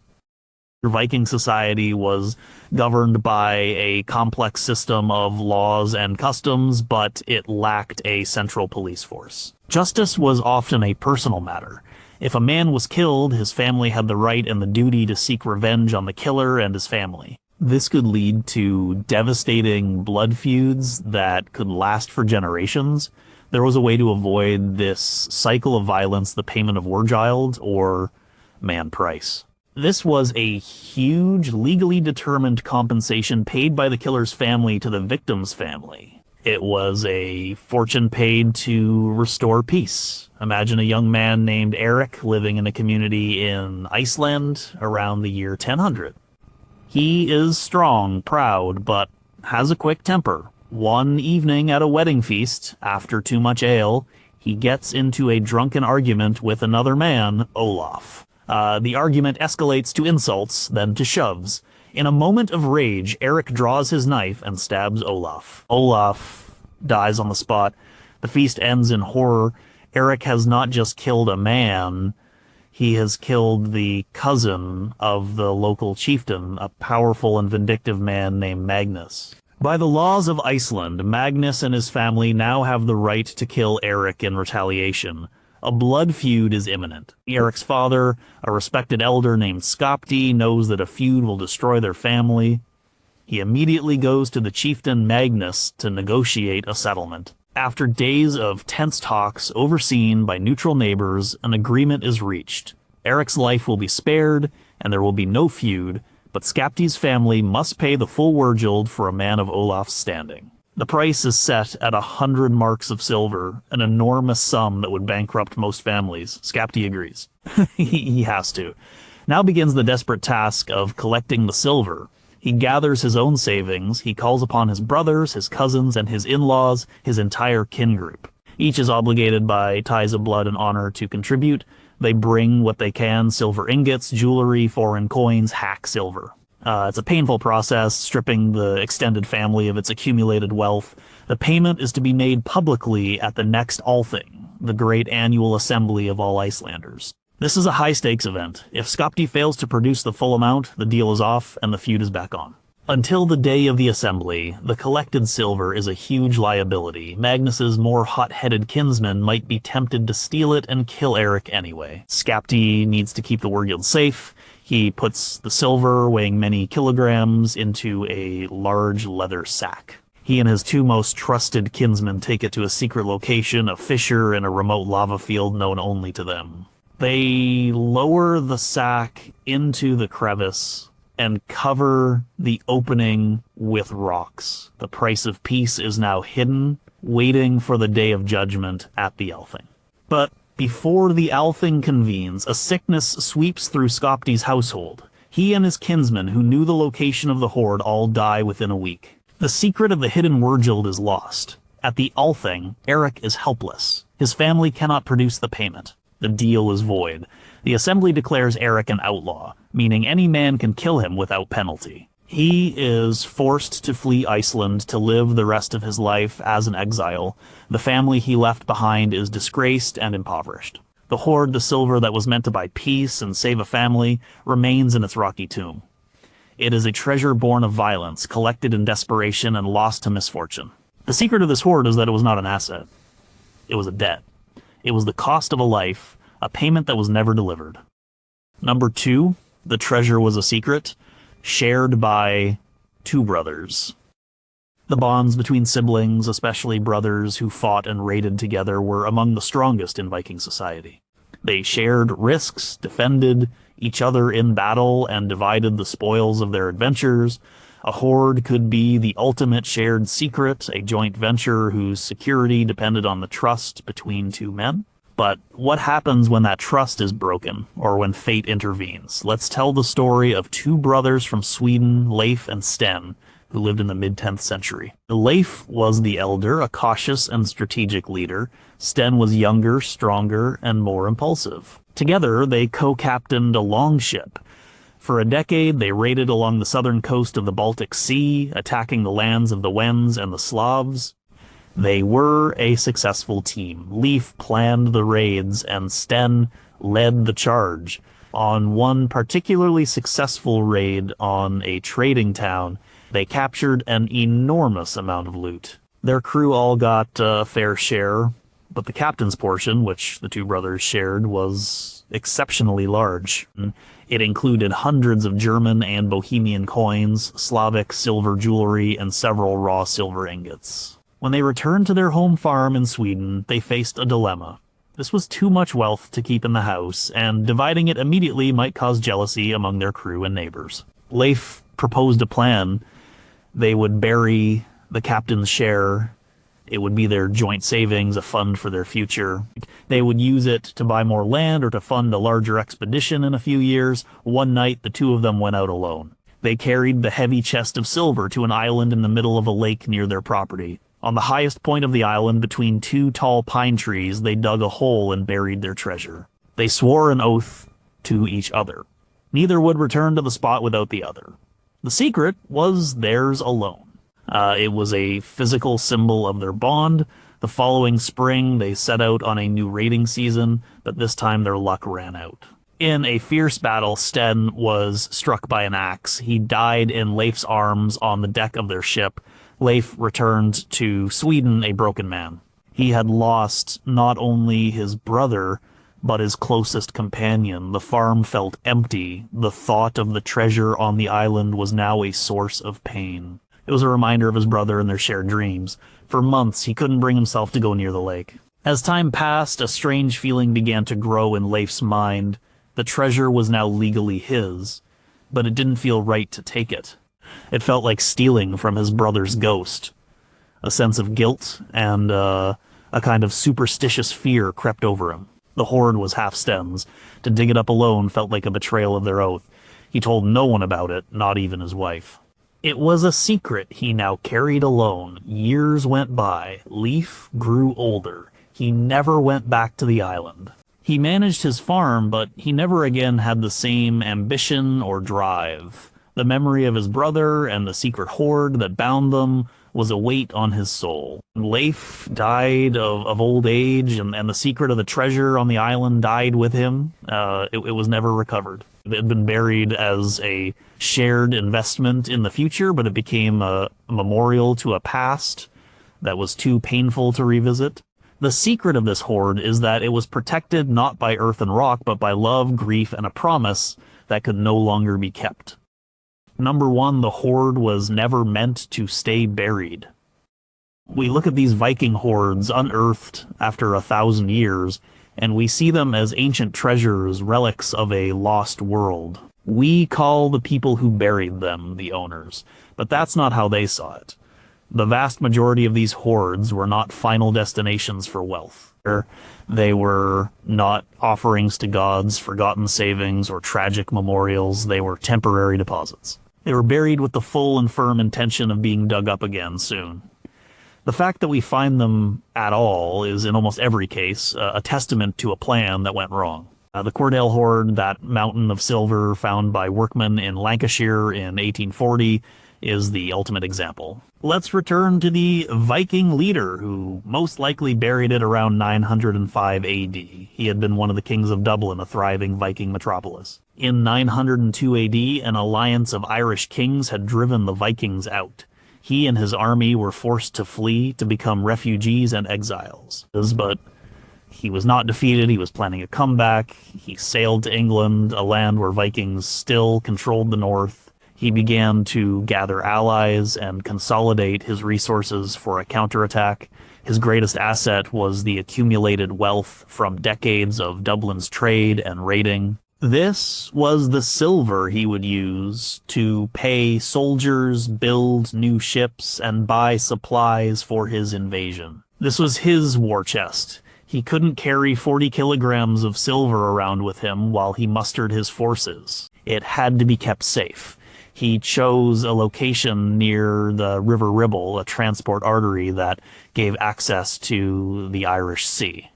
Viking society was governed by a complex system of laws and customs, but it lacked a central police force. Justice was often a personal matter. If a man was killed, his family had the right and the duty to seek revenge on the killer and his family. This could lead to devastating blood feuds that could last for generations. There was a way to avoid this cycle of violence: the payment of wargild, or man price. This was a huge, legally determined compensation paid by the killer's family to the victim's family. It was a fortune paid to restore peace. Imagine a young man named Eric living in a community in Iceland around the year 1000. He is strong, proud, but has a quick temper. One evening at a wedding feast, after too much ale, he gets into a drunken argument with another man, Olaf. The argument escalates to insults, then to shoves. In a moment of rage, Eric draws his knife and stabs Olaf. Olaf dies on the spot. The feast ends in horror. Eric has not just killed a man, he has killed the cousin of the local chieftain, a powerful and vindictive man named Magnus. By the laws of Iceland, Magnus and his family now have the right to kill Eric in retaliation. A blood feud is imminent. Eric's father, a respected elder named Skapti, knows that a feud will destroy their family. He immediately goes to the chieftain Magnus to negotiate a settlement. After days of tense talks overseen by neutral neighbors, an agreement is reached. Eric's life will be spared, and there will be no feud, but Skapti's family must pay the full wergild for a man of Olaf's standing. The price is set at 100 marks of silver, an enormous sum that would bankrupt most families. Skapti agrees. He has to. Now begins the desperate task of collecting the silver. He gathers his own savings, he calls upon his brothers, his cousins, and his in-laws, his entire kin group. Each is obligated by ties of blood and honor to contribute. They bring what they can: silver ingots, jewelry, foreign coins, hack silver. It's a painful process, stripping the extended family of its accumulated wealth. The payment is to be made publicly at the next Althing, the great annual assembly of all Icelanders. This is a high-stakes event. If Skapti fails to produce the full amount, the deal is off and the feud is back on. Until the day of the assembly, the collected silver is a huge liability. Magnus's more hot-headed kinsmen might be tempted to steal it and kill Eric anyway. Skapti needs to keep the wergild safe. He puts the silver, weighing many kilograms, into a large leather sack. He and his two most trusted kinsmen take it to a secret location, a fissure in a remote lava field known only to them. They lower the sack into the crevice and cover the opening with rocks. The price of peace is now hidden, waiting for the day of judgment at the Althing. But before the Althing convenes, a sickness sweeps through Skapti's household. He and his kinsmen, who knew the location of the hoard, all die within a week. The secret of the hidden wergild is lost. At the Althing, Eric is helpless. His family cannot produce the payment. The deal is void. The assembly declares Eric an outlaw, meaning any man can kill him without penalty. He is forced to flee Iceland to live the rest of his life as an exile. The family he left behind is disgraced and impoverished. The hoard, the silver that was meant to buy peace and save a family, remains in its rocky tomb. It is a treasure born of violence, collected in desperation and lost to misfortune. The secret of this hoard is that it was not an asset. It was a debt. It was the cost of a life, a payment that was never delivered. Number 2, the treasure was a secret, shared by 2 brothers. The bonds between siblings, especially brothers who fought and raided together, were among the strongest in Viking society. They shared risks, defended each other in battle, and divided the spoils of their adventures. A hoard could be the ultimate shared secret, a joint venture whose security depended on the trust between 2 men. But what happens when that trust is broken, or when fate intervenes? Let's tell the story of 2 brothers from Sweden, Leif and Sten, who lived in the mid-10th century. Leif was the elder, a cautious and strategic leader. Sten was younger, stronger, and more impulsive. Together, they co-captained a longship. For a decade, they raided along the southern coast of the Baltic Sea, attacking the lands of the Wends and the Slavs. They were a successful team. Leif planned the raids, and Sten led the charge. On one particularly successful raid on a trading town, they captured an enormous amount of loot. Their crew all got a fair share, but the captain's portion, which the 2 brothers shared, was exceptionally large. It included hundreds of German and Bohemian coins, Slavic silver jewelry, and several raw silver ingots. When they returned to their home farm in Sweden, they faced a dilemma. This was too much wealth to keep in the house, and dividing it immediately might cause jealousy among their crew and neighbors. Leif proposed a plan. They would bury the captain's share. It would be their joint savings, a fund for their future. They would use it to buy more land or to fund a larger expedition in a few years. One night, the 2 of them went out alone. They carried the heavy chest of silver to an island in the middle of a lake near their property. On the highest point of the island, between 2 tall pine trees, they dug a hole and buried their treasure. They swore an oath to each other. Neither would return to the spot without the other. The secret was theirs alone. It was a physical symbol of their bond. The following spring, they set out on a new raiding season, but this time their luck ran out. In a fierce battle, Sten was struck by an axe. He died in Leif's arms on the deck of their ship. Leif returned to Sweden a broken man. He had lost not only his brother, but his closest companion. The farm felt empty. The thought of the treasure on the island was now a source of pain. It was a reminder of his brother and their shared dreams. For months, he couldn't bring himself to go near the lake. As time passed, a strange feeling began to grow in Leif's mind. The treasure was now legally his. but it didn't feel right to take it. It felt like stealing from his brother's ghost. A sense of guilt and a kind of superstitious fear crept over him. The hoard was half stems. To dig it up alone felt like a betrayal of their oath. He told no one about it, not even his wife. It was a secret he now carried alone. Years went by. Leif grew older. He never went back to the island. He managed his farm, but he never again had the same ambition or drive. The memory of his brother and the secret hoard that bound them was a weight on his soul. Leif died of old age, and the secret of the treasure on the island died with him. It was never recovered. It had been buried as a shared investment in the future, but it became a memorial to a past that was too painful to revisit. The secret of this hoard is that it was protected not by earth and rock, but by love, grief, and a promise that could no longer be kept. Number one, the hoard was never meant to stay buried. We look at these Viking hoards unearthed after 1,000 years, and we see them as ancient treasures, relics of a lost world. We call the people who buried them the owners, but that's not how they saw it. The vast majority of these hoards were not final destinations for wealth. They were not offerings to gods, forgotten savings, or tragic memorials. They were temporary deposits. They were buried with the full and firm intention of being dug up again soon. The fact that we find them at all is, in almost every case, a testament to a plan that went wrong. The Cordell Hoard, that mountain of silver found by workmen in Lancashire in 1840, is the ultimate example. Let's return to the Viking leader who most likely buried it around 905 AD. He had been one of the kings of Dublin, a thriving Viking metropolis. In 902 AD, an alliance of Irish kings had driven the Vikings out. He and his army were forced to flee to become refugees and exiles. But he was not defeated. He was planning a comeback. He sailed to England, a land where Vikings still controlled the north. He began to gather allies and consolidate his resources for a counterattack. His greatest asset was the accumulated wealth from decades of Dublin's trade and raiding. This was the silver he would use to pay soldiers, build new ships, and buy supplies for his invasion. This was his war chest. He couldn't carry 40 kilograms of silver around with him while he mustered his forces. It had to be kept safe. He chose a location near the River Ribble, a transport artery that gave access to the Irish Sea.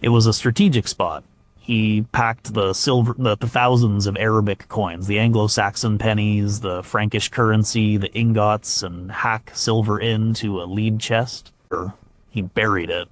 It was a strategic spot. He packed the thousands of Arabic coins, the Anglo-Saxon pennies, the Frankish currency, the ingots, and hack silver into a lead chest. He buried it.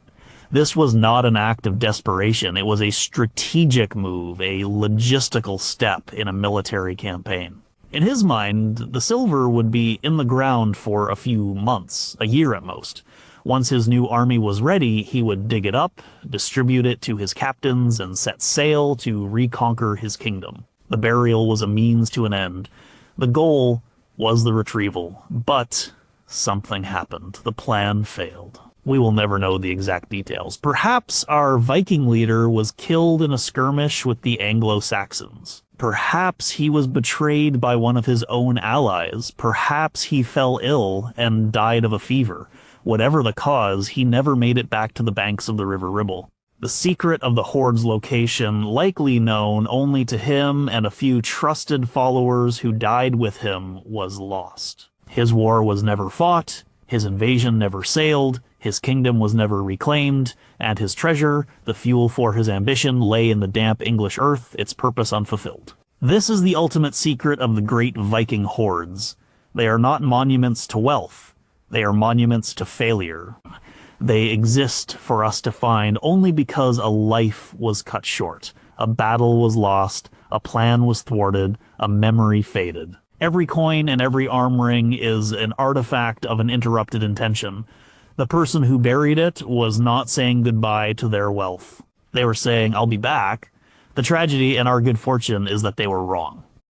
This was not an act of desperation. It was a strategic move, a logistical step in a military campaign. In his mind, the silver would be in the ground for a few months, a year at most. Once his new army was ready, he would dig it up, distribute it to his captains, and set sail to reconquer his kingdom. The burial was a means to an end. The goal was the retrieval, but something happened. The plan failed. We will never know the exact details. Perhaps our Viking leader was killed in a skirmish with the Anglo-Saxons. Perhaps he was betrayed by one of his own allies. Perhaps he fell ill and died of a fever. Whatever the cause, he never made it back to the banks of the River Ribble. The secret of the hoard's location, likely known only to him and a few trusted followers who died with him, was lost. His war was never fought, his invasion never sailed, his kingdom was never reclaimed, and his treasure, the fuel for his ambition, lay in the damp English earth, its purpose unfulfilled. This is the ultimate secret of the great Viking hoards. They are not monuments to wealth. They are monuments to failure. They exist for us to find only because a life was cut short, a battle was lost, a plan was thwarted, a memory faded. Every coin and every arm ring is an artifact of an interrupted intention. The person who buried it was not saying goodbye to their wealth. They were saying, "I'll be back." The tragedy and our good fortune is that they were wrong.